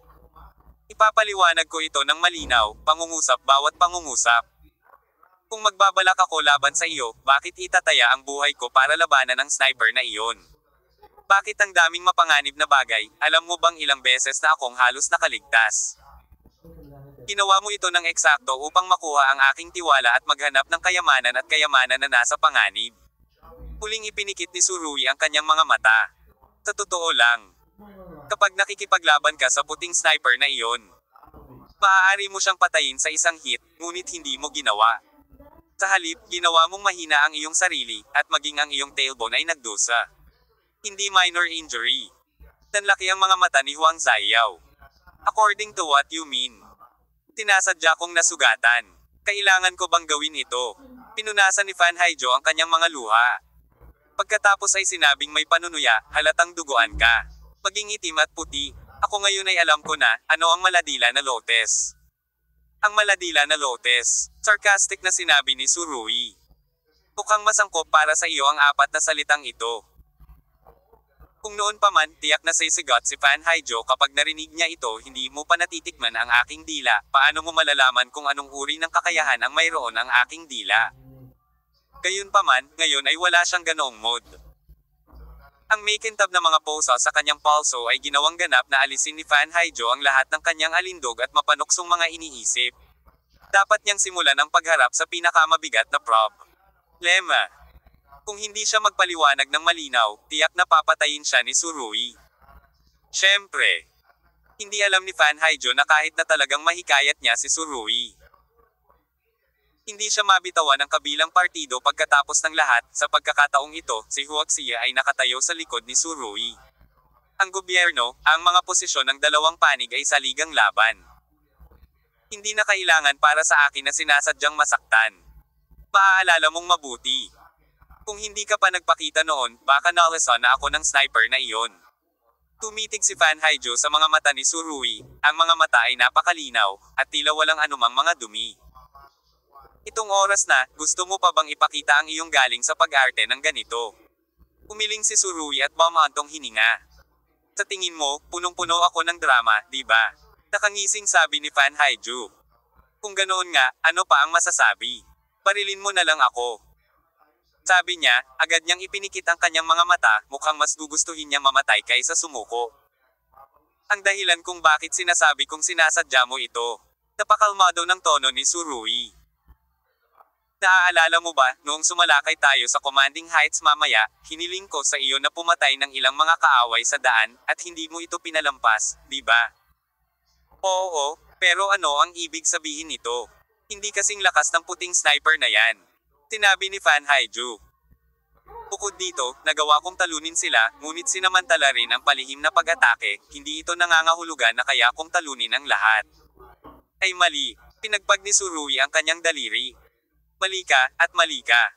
Ipapaliwanag ko ito ng malinaw, pangungusap bawat pangungusap. Kung magbabalak ako laban sa iyo, bakit itataya ang buhay ko para labanan ang sniper na iyon? Bakit ang daming mapanganib na bagay, alam mo bang ilang beses na akong halos nakaligtas? Ginawa mo ito ng eksakto upang makuha ang aking tiwala at maghanap ng kayamanan at kayamanan na nasa panganib. Huling ipinikit ni Surui ang kanyang mga mata. Sa totoo lang, kapag nakikipaglaban ka sa puting sniper na iyon, maaari mo siyang patayin sa isang hit, ngunit hindi mo ginawa. Sa halip, ginawa mong mahina ang iyong sarili, at maging ang iyong tailbone ay nagdusa. Hindi minor injury. Nanlaki ang mga mata ni Huang Ziyao. According to what you mean. Tinasadya kong nasugatan. Kailangan ko bang gawin ito? Pinunasan ni Fan Haijo ang kanyang mga luha. Pagkatapos ay sinabing may panunuya, halatang duguan ka. Maging itim at puti. Ako ngayon ay alam ko na, ano ang maladila na lotes. Ang maladila na lotes. Sarcastic na sinabi ni Surui. Mukhang masangkop para sa iyo ang apat na salitang ito. Kung noon pa man, tiyak na sisigot si Fan Haijo kapag narinig niya ito, hindi mo pa natitikman ang aking dila, paano mo malalaman kung anong uri ng kakayahan ang mayroon ang aking dila? Gayunpaman, ngayon ay wala siyang ganoong mood. Ang makintab na mga posa sa kanyang palso ay ginawang ganap na alisin ni Fan Haijo ang lahat ng kanyang alindog at mapanuksong mga iniisip. Dapat niyang simulan ang pagharap sa pinakamabigat na problema. Kung hindi siya magpaliwanag ng malinaw, tiyak na papatayin siya ni Surui. Siyempre, hindi alam ni Fan Haijo na kahit na talagang mahikayat niya si Surui, hindi siya mabitawan ng kabilang partido pagkatapos ng lahat. Sa pagkakataong ito, si Huaxia ay nakatayo sa likod ni Surui. Ang gobyerno, ang mga posisyon ng dalawang panig ay saligang laban. Hindi na kailangan para sa akin na sinasadyang masaktan. Maaalala mong mabuti. Kung hindi ka pa nagpakita noon, baka nalasan na ako ng sniper na iyon. Tumitig si Fan Haijo sa mga mata ni Surui, ang mga mata ay napakalinaw, at tila walang anumang mga dumi. Itong oras na, gusto mo pa bang ipakita ang iyong galing sa pag-arte ng ganito? Umiling si Surui at bumantong hininga. Sa tingin mo, punong-puno ako ng drama, di ba? Nakangising sabi ni Fan Haijo. Kung ganoon nga, ano pa ang masasabi? Parilin mo na lang ako. Sabi niya, agad niyang ipinikit ang kanyang mga mata, mukhang mas gugustuhin niyang mamatay kaysa sumuko. Ang dahilan kung bakit sinasabi kong sinasadya mo ito. Napakalmado ng tono ni Surui. Naaalala mo ba, noong sumalakay tayo sa Commanding Heights mamaya, hiniling ko sa iyo na pumatay ng ilang mga kaaway sa daan, at hindi mo ito pinalampas, di ba? Oo, pero ano ang ibig sabihin nito? Hindi kasing lakas ng puting sniper na yan. Sinabi ni Fan Haijo. Bukod dito, nagawa kong talunin sila, ngunit sinamantala rin ang palihim na pag-atake, hindi ito nangangahulugan na kaya kong talunin ang lahat. Ay mali, pinagpag ni Surui ang kanyang daliri. Mali ka, at mali ka.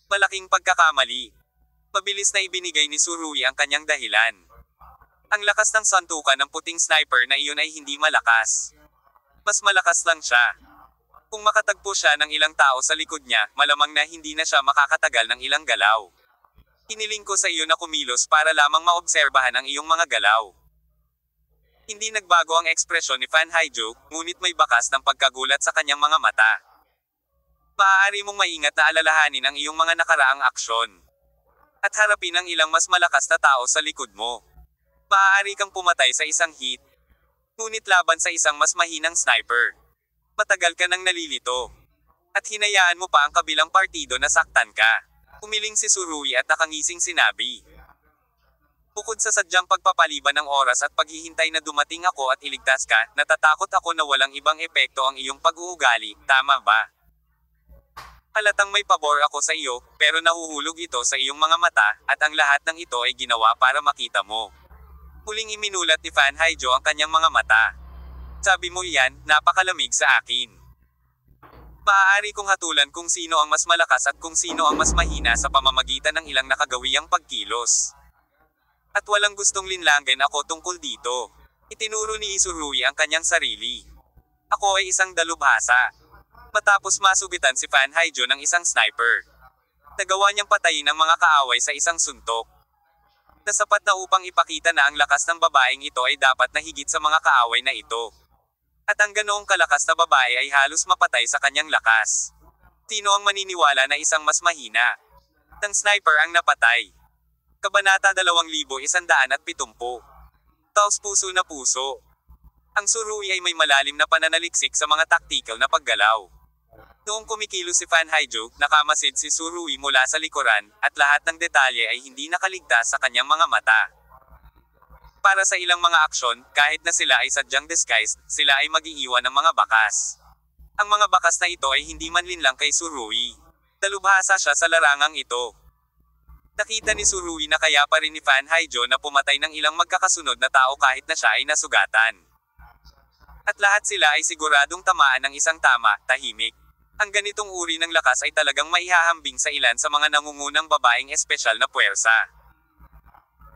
Malaking pagkakamali. Mabilis na ibinigay ni Surui ang kanyang dahilan. Ang lakas ng santukan ng puting sniper na iyon ay hindi malakas. Mas malakas lang siya. Kung makatagpo siya ng ilang tao sa likod niya, malamang na hindi na siya makakatagal ng ilang galaw. Hiniling ko sa iyo na kumilos para lamang maobserbahan ang iyong mga galaw. Hindi nagbago ang ekspresyon ni Fan Haijo, ngunit may bakas ng pagkagulat sa kanyang mga mata. Maaari mong maingat na alalahanin ang iyong mga nakaraang aksyon. At harapin ang ilang mas malakas na tao sa likod mo. Maaari kang pumatay sa isang hit, ngunit laban sa isang mas mahinang sniper. Matagal ka nang nalilito. At hinayaan mo pa ang kabilang partido na saktan ka. Umiling si Surui at nakangising sinabi. Bukod sa sadyang pagpapaliban ng oras at paghihintay na dumating ako at iligtas ka, natatakot ako na walang ibang epekto ang iyong pag-uugali, tama ba? Halatang may pabor ako sa iyo, pero nahuhulog ito sa iyong mga mata, at ang lahat ng ito ay ginawa para makita mo. Huling iminulat ni Fan Haijo ang kanyang mga mata. Sabi mo iyan, napakalamig sa akin. Maaari kong hatulan kung sino ang mas malakas at kung sino ang mas mahina sa pamamagitan ng ilang nakagawiyang pagkilos. At walang gustong linlangan ako tungkol dito. Itinuro ni Surui ang kanyang sarili. Ako ay isang dalubhasa. Matapos masubitan si Fan Haijo ng isang sniper, nagawa niyang patayin ang mga kaaway sa isang suntok. Nasapat na upang ipakita na ang lakas ng babaeng ito ay dapat na higit sa mga kaaway na ito. At ang ganoong kalakas na babae ay halos mapatay sa kanyang lakas. Sino ang maniniwala na isang mas mahina ng sniper ang napatay? Kabanata 2170. Taos puso na puso. Ang Surui ay may malalim na pananaliksik sa mga taktikal na paggalaw. Noong kumikilos si Fan Haijo, nakamasid si Surui mula sa likuran, at lahat ng detalye ay hindi nakaligtas sa kanyang mga mata. Para sa ilang mga aksyon, kahit na sila ay sadyang disguised, sila ay mag-iiwan ng mga bakas. Ang mga bakas na ito ay hindi manlinlang kay Surui. Dalubhasa siya sa larangang ito. Nakita ni Surui na kaya pa rin ni Fan Haijo na pumatay ng ilang magkakasunod na tao kahit na siya ay nasugatan. At lahat sila ay siguradong tamaan ng isang tama, tahimik. Ang ganitong uri ng lakas ay talagang maihahambing sa ilan sa mga nangungunang babaeng espesyal na puwersa.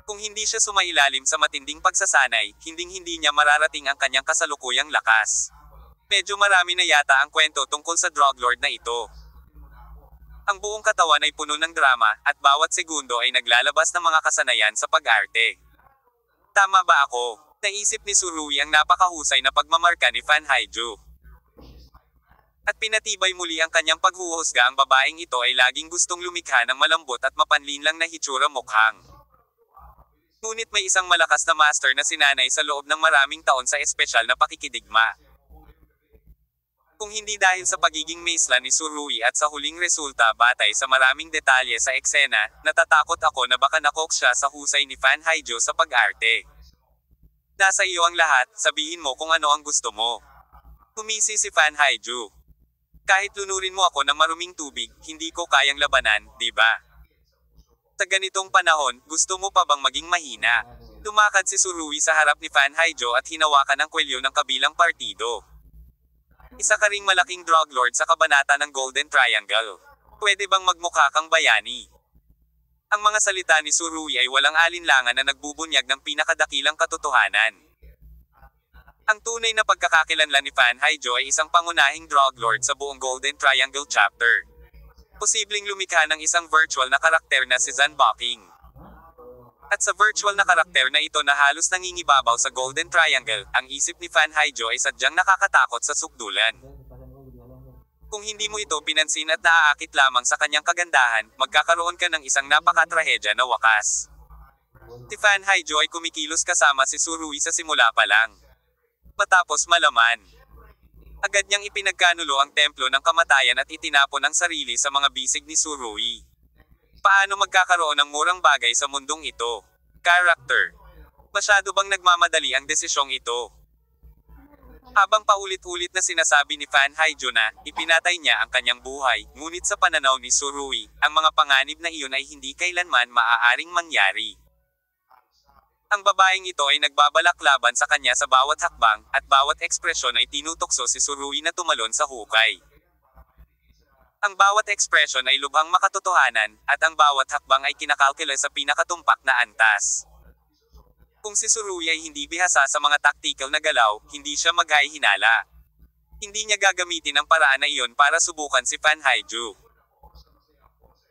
Kung hindi siya sumailalim sa matinding pagsasanay, hinding-hindi niya mararating ang kanyang kasalukuyang lakas. Medyo marami na yata ang kwento tungkol sa drug lord na ito. Ang buong katawan ay puno ng drama, at bawat segundo ay naglalabas ng mga kasanayan sa pag-arte. Tama ba ako? Naisip ni Surui ang napakahusay na pagmamarka ni Fan Haiju. At pinatibay muli ang kanyang paghuhusga ang babaeng ito ay laging gustong lumikha ng malambot at mapanlinlang na hitsura mukhang. Ngunit may isang malakas na master na sinanay sa loob ng maraming taon sa espesyal na pakikidigma. Kung hindi dahil sa pagiging maisla ni Surui at sa huling resulta batay sa maraming detalye sa eksena, natatakot ako na baka nakok siya sa husay ni Fan Haiju sa pag-arte. Nasa iyo ang lahat, sabihin mo kung ano ang gusto mo. Humisi si Fan Haiju. Kahit lunurin mo ako ng maruming tubig, hindi ko kayang labanan, di ba? Sa ganitong panahon, gusto mo pa bang maging mahina? Lumakad si Surui sa harap ni Fan Haiju at hinawakan ang kwelyo ng kabilang partido. Isa ka ring malaking drug lord sa kabanata ng Golden Triangle. Pwede bang magmukha kang bayani? Ang mga salita ni Surui ay walang alinlangan na nagbubunyag ng pinakadakilang katotohanan. Ang tunay na pagkakakilanlan ni Fan Haiju ay isang pangunahing drug lord sa buong Golden Triangle chapter. Posibleng lumikha ng isang virtual na karakter na si Zanbaking. At sa virtual na karakter na ito na halos nangingibabaw sa Golden Triangle, ang isip ni Fan Haiju ay sadyang nakakatakot sa sukdulan. Kung hindi mo ito pinansin at naaakit lamang sa kanyang kagandahan, magkakaroon ka ng isang napakatrahedya na wakas. Si Fan Haiju ay kumikilos kasama si Surui sa simula pa lang. Matapos malaman, agad niyang ipinagkanulo ang templo ng kamatayan at itinapon ang sarili sa mga bisig ni Surui. Paano magkakaroon ng murang bagay sa mundong ito? Character. Masyado bang nagmamadali ang desisyong ito? Habang paulit-ulit na sinasabi ni Fan Haiju na, ipinatay niya ang kanyang buhay, ngunit sa pananaw ni Surui, ang mga panganib na iyon ay hindi kailanman maaaring mangyari. Ang babaeng ito ay nagbabalak laban sa kanya sa bawat hakbang, at bawat ekspresyon ay tinutokso si Surui na tumalon sa hukay. Ang bawat ekspresyon ay lubhang makatotohanan, at ang bawat hakbang ay kinakalkula sa pinakatumpak na antas. Kung si Surui ay hindi bihasa sa mga tactical na galaw, hindi siya maghahinala. Hindi niya gagamitin ang paraan na iyon para subukan si Fan Haiju.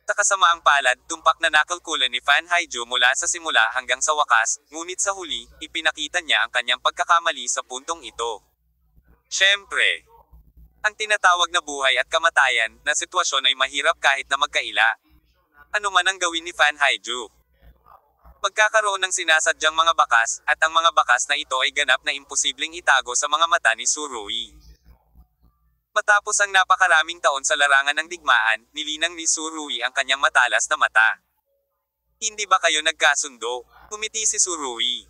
Sa kasamaang palad, tumpak na nakalkula ni Fan Haiju mula sa simula hanggang sa wakas, ngunit sa huli, ipinakita niya ang kanyang pagkakamali sa puntong ito. Siyempre, ang tinatawag na buhay at kamatayan na sitwasyon ay mahirap kahit na magkaila. Ano man ang gawin ni Fan Haiju, magkakaroon ng sinasadyang mga bakas, at ang mga bakas na ito ay ganap na imposibleng itago sa mga mata ni Surui. Matapos ang napakaraming taon sa larangan ng digmaan, nilinang ni Surui ang kanyang matalas na mata. Hindi ba kayo nagkasundo? Umiti si Surui.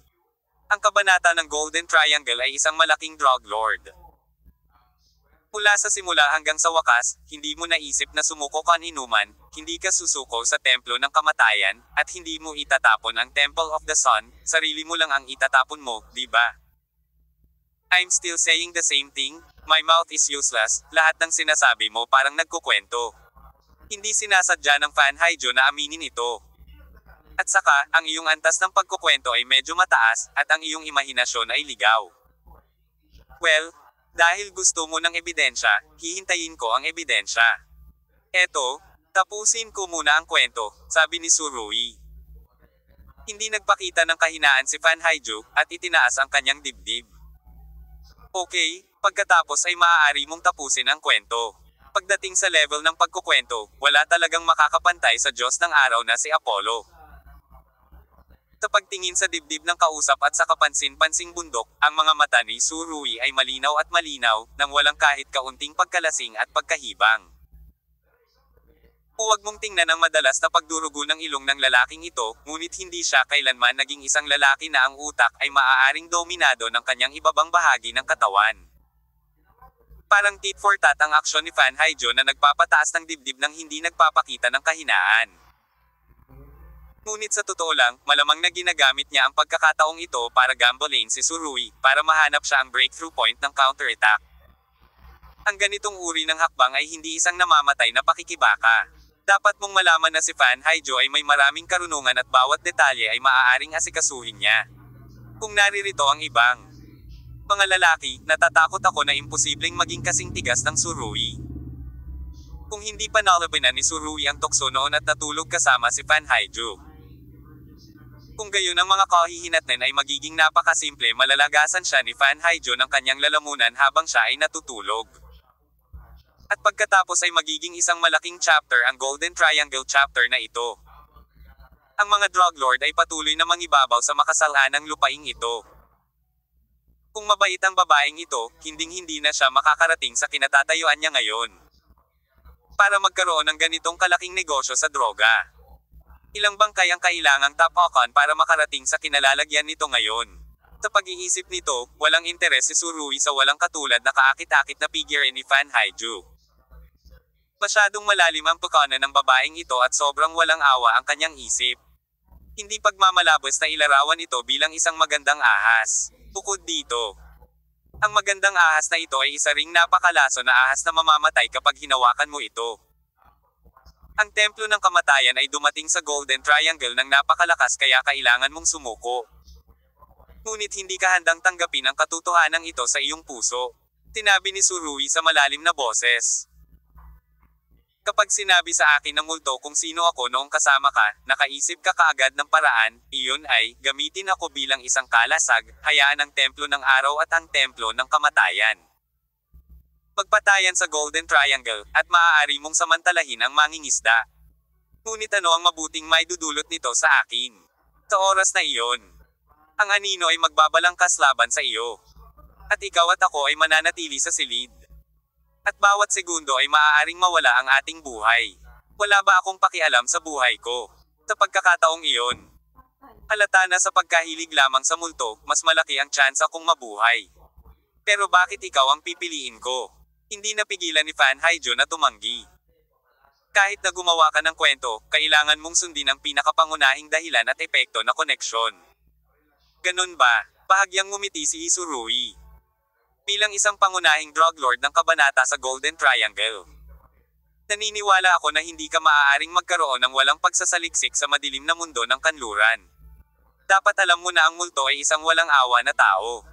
Ang kabanata ng Golden Triangle ay isang malaking drug lord. Mula sa simula hanggang sa wakas, hindi mo naisip na sumuko ka inuman, hindi ka susuko sa templo ng kamatayan, at hindi mo itatapon ang Temple of the Sun, sarili mo lang ang itatapon mo, di ba? I'm still saying the same thing, my mouth is useless, lahat ng sinasabi mo parang nagkukwento. Hindi sinasadya ng Fan Haiju na aminin ito. At saka, ang iyong antas ng pagkukwento ay medyo mataas, at ang iyong imahinasyon ay ligaw. Well, dahil gusto mo ng ebidensya, hihintayin ko ang ebidensya. Eto, tapusin ko muna ang kwento, sabi ni Surui. Hindi nagpakita ng kahinaan si Fan Haiju, at itinaas ang kanyang dibdib. Okay, pagkatapos ay maaari mong tapusin ang kwento. Pagdating sa level ng pagkukwento, wala talagang makakapantay sa Diyos ng araw na si Apollo. Sa pagtingin sa dibdib ng kausap at sa kapansin-pansing bundok, ang mga mata ni Surui ay malinaw at malinaw, nang walang kahit kaunting pagkalasing at pagkahibang. Huwag mong tingnan ang madalas na pagdurugo ng ilong ng lalaking ito, ngunit hindi siya kailanman naging isang lalaki na ang utak ay maaaring dominado ng kanyang ibabang bahagi ng katawan. Parang tit for tat ang aksyon ni Fan Haiju na nagpapataas ng dibdib nang hindi nagpapakita ng kahinaan. Ngunit sa totoo lang, malamang na ginagamit niya ang pagkakataong ito para gambling si Tsurui, para mahanap siya ang breakthrough point ng counterattack. Ang ganitong uri ng hakbang ay hindi isang namamatay na pakikibaka. Dapat mong malaman na si Fan Haijo ay may maraming karunungan at bawat detalye ay maaaring asikasuhin niya. Kung naririto ang ibang mga lalaki, natatakot ako na imposibleng maging kasing tigas ng Tsurui. Kung hindi pa nalabanan ni Tsurui ang tukso noon at natulog kasama si Fan Haijo. Kung gayon ang mga kahihinatnan ay magiging napakasimple, malalagasan siya ni Fan Haijo ng kanyang lalamunan habang siya ay natutulog. At pagkatapos ay magiging isang malaking chapter ang Golden Triangle chapter na ito. Ang mga drug lord ay patuloy na mangibabaw sa makasalanang lupaing ito. Kung mabait ang babaeng ito, hinding-hindi na siya makakarating sa kinatatayuan niya ngayon. Para magkaroon ng ganitong kalaking negosyo sa droga. Ilang bangkay ang kailangang tapakan para makarating sa kinalalagyan nito ngayon. Sa pag-iisip nito, walang interes si Tsurui sa walang katulad na kaakit-akit na figure ni Fan Haijo. Masyadong malalim ang pagkana ng babaeng ito at sobrang walang awa ang kanyang isip. Hindi pagmamalabos na ilarawan ito bilang isang magandang ahas. Bukod dito, ang magandang ahas na ito ay isa ring napakalaso na ahas na mamamatay kapag hinawakan mo ito. Ang templo ng kamatayan ay dumating sa Golden Triangle ng napakalakas kaya kailangan mong sumuko. Ngunit hindi ka handang tanggapin ang katotohanan ito sa iyong puso. Sinabi ni Tsurui sa malalim na boses. Kapag sinabi sa akin ng multo kung sino ako noong kasama ka, nakaisip ka kaagad ng paraan, iyon ay, gamitin ako bilang isang kalasag, hayaan ang templo ng araw at ang templo ng kamatayan. Magpatayan sa Golden Triangle, at maaari mong samantalahin ang mangingisda. Ngunit ano ang mabuting may dudulot nito sa akin? Sa oras na iyon, ang anino ay magbabalangkas laban sa iyo. At ikaw at ako ay mananatili sa silid. At bawat segundo ay maaaring mawala ang ating buhay. Wala ba akong pakialam sa buhay ko? Sa pagkakataong iyon, halata na sa pagkahilig lamang sa multo, mas malaki ang tsansa kong mabuhay. Pero bakit ikaw ang pipiliin ko? Hindi napigilan ni Fan Haijo na tumanggi. Kahit na gumawa ka ng kwento, kailangan mong sundin ang pinakapangunahing dahilan at epekto na koneksyon. Ganun ba? Bahagyang ngumiti si Tsurui. Bilang isang pangunahing drug lord ng kabanata sa Golden Triangle. Naniniwala ako na hindi ka maaaring magkaroon ng walang pagsasaliksik sa madilim na mundo ng kanluran. Dapat alam mo na ang multo ay isang walang awa na tao.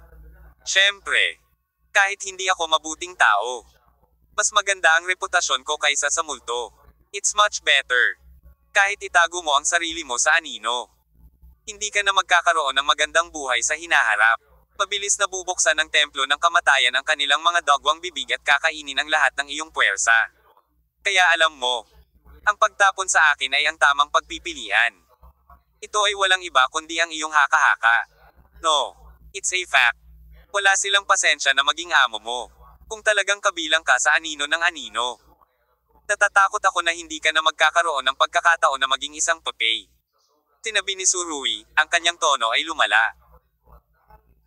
Siyempre. Kahit hindi ako mabuting tao. Mas maganda ang reputasyon ko kaysa sa multo. It's much better. Kahit itago mo ang sarili mo sa anino. Hindi ka na magkakaroon ng magandang buhay sa hinaharap. Mabilis na bubuksan ng templo ng kamatayan ang kanilang mga dagwang bibig at kakainin ang lahat ng iyong puwersa. Kaya alam mo, ang pagtapon sa akin ay ang tamang pagpipilian. Ito ay walang iba kundi ang iyong haka-haka. No, it's a fact. Wala silang pasensya na maging amo mo. Kung talagang kabilang ka sa anino ng anino. Natatakot ako na hindi ka na magkakaroon ng pagkakataon na maging isang papay. Sinabi ni Tsurui, ang kanyang tono ay lumala.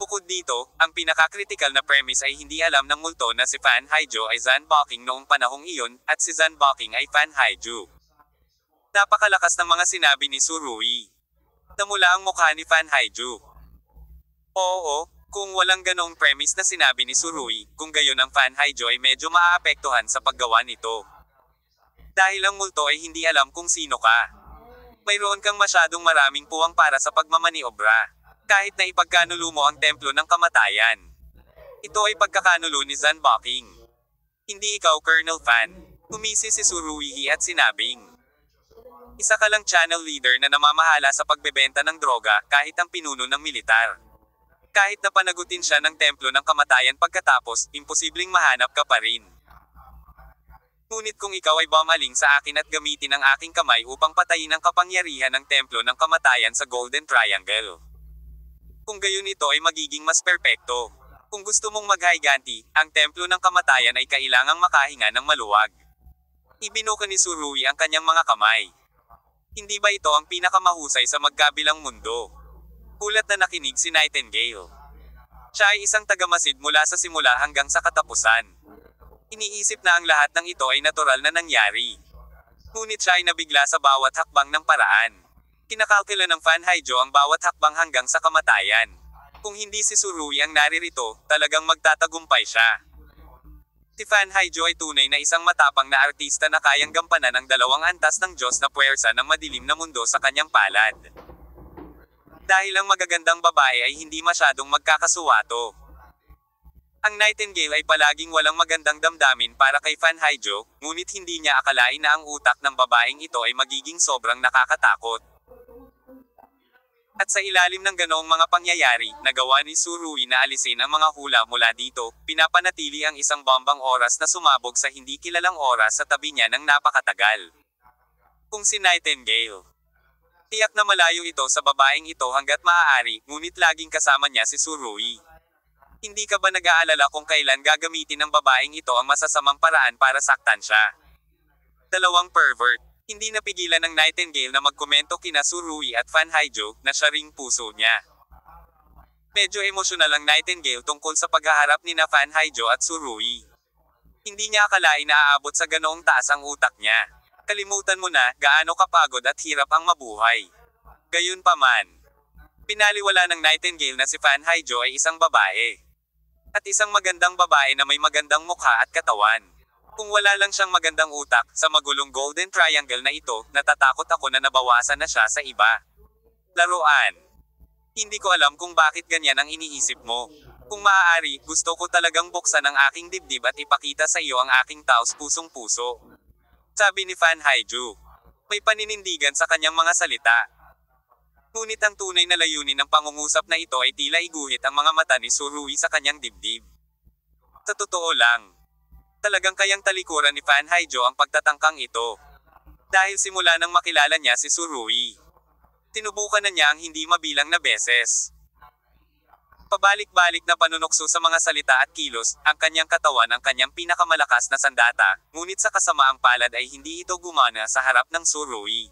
Bukod dito, ang pinaka-critical na premise ay hindi alam ng multo na si Fan Haijo ay Zanbaking noong panahong iyon, at si Zanbaking ay Fan Haijo. Napakalakas ng mga sinabi ni Tsurui. Namula ang mukha ni Fan Haijo. Oo. Kung walang ganoong premise na sinabi ni Tsurui, kung gayon ang Fan Haijo ay medyo maaapektuhan sa paggawa nito. Dahil ang multo ay hindi alam kung sino ka. Mayroon kang masyadong maraming puwang para sa pagmamaniobra. Kahit na ipagkanulo mo ang templo ng kamatayan. Ito ay pagkakanulo ni Zanbaking. Hindi ikaw, Colonel Fan. Umisi si Tsurui at sinabing. Isa ka lang channel leader na namamahala sa pagbebenta ng droga kahit ang pinuno ng militar. Kahit na panagutin siya ng templo ng kamatayan pagkatapos, imposibleng mahanap ka pa rin. Ngunit kung ikaw ay bumaling sa akin at gamitin ang aking kamay upang patayin ang kapangyarihan ng templo ng kamatayan sa Golden Triangle. Kung gayon ito ay magiging mas perpekto. Kung gusto mong maghayganti, ang templo ng kamatayan ay kailangang makahinga ng maluwag. Ibinuka ni Tsurui ang kanyang mga kamay. Hindi ba ito ang pinakamahusay sa magkabilang mundo? Gulat na nakinig si Nightingale. Siya ay isang tagamasid mula sa simula hanggang sa katapusan. Iniisip na ang lahat ng ito ay natural na nangyari. Ngunit siya ay nabigla sa bawat hakbang ng paraan. Kinakalkula ng Fan Haijo ang bawat hakbang hanggang sa kamatayan. Kung hindi si Surui ang naririto, talagang magtatagumpay siya. Si Fan Haijo ay tunay na isang matapang na artista na kayang gampanan ang dalawang antas ng Diyos na puwersa ng madilim na mundo sa kanyang palad. Dahil ang magagandang babae ay hindi masyadong magkakasuwato. Ang Nightingale ay palaging walang magandang damdamin para kay Fan Haijo, ngunit hindi niya akalain na ang utak ng babaeng ito ay magiging sobrang nakakatakot. At sa ilalim ng ganoong mga pangyayari, nagawa ni Surui na alisin ang mga hula mula dito, pinapanatili ang isang bombang oras na sumabog sa hindi kilalang oras sa tabi niya ng napakatagal. Kung si Nightingale. Tiyak na malayo ito sa babaeng ito hanggat maaari, ngunit laging kasama niya si Surui. Hindi ka ba nag-aalala kung kailan gagamitin ng babaeng ito ang masasamang paraan para saktan siya? Dalawang pervert. Hindi napigilan ng Nightingale na magkomento kina Surui at Fan Haijo, na siya ring puso niya. Medyo emosyonal ang Nightingale tungkol sa paghaharap ni na Fan Haijo at Surui. Hindi niya akalain na aabot sa ganoong taas ang utak niya. Kalimutan mo na, gaano kapagod at hirap ang mabuhay. Gayunpaman, pinaliwala ng Nightingale na si Fan Haijo ay isang babae. At isang magandang babae na may magandang mukha at katawan. Kung wala lang siyang magandang utak, sa magulong Golden Triangle na ito, natatakot ako na nabawasan na siya sa iba. Laruan. Hindi ko alam kung bakit ganyan ang iniisip mo. Kung maaari, gusto ko talagang buksan ang aking dibdib at ipakita sa iyo ang aking taos pusong puso. Sabi ni Fan Haijo. May paninindigan sa kanyang mga salita. Ngunit ang tunay na layunin ng pangungusap na ito ay tila iguhit ang mga mata ni Surui sa kanyang dibdib. Sa totoo lang, talagang kayang talikuran ni Fan Haijo ang pagtatangkang ito. Dahil simula nang makilala niya si Surui, tinubukan na niya ang hindi mabilang na beses. Pabalik-balik na panunokso sa mga salita at kilos, ang kanyang katawan ang kanyang pinakamalakas na sandata, ngunit sa kasamaang palad ay hindi ito gumana sa harap ng Surui.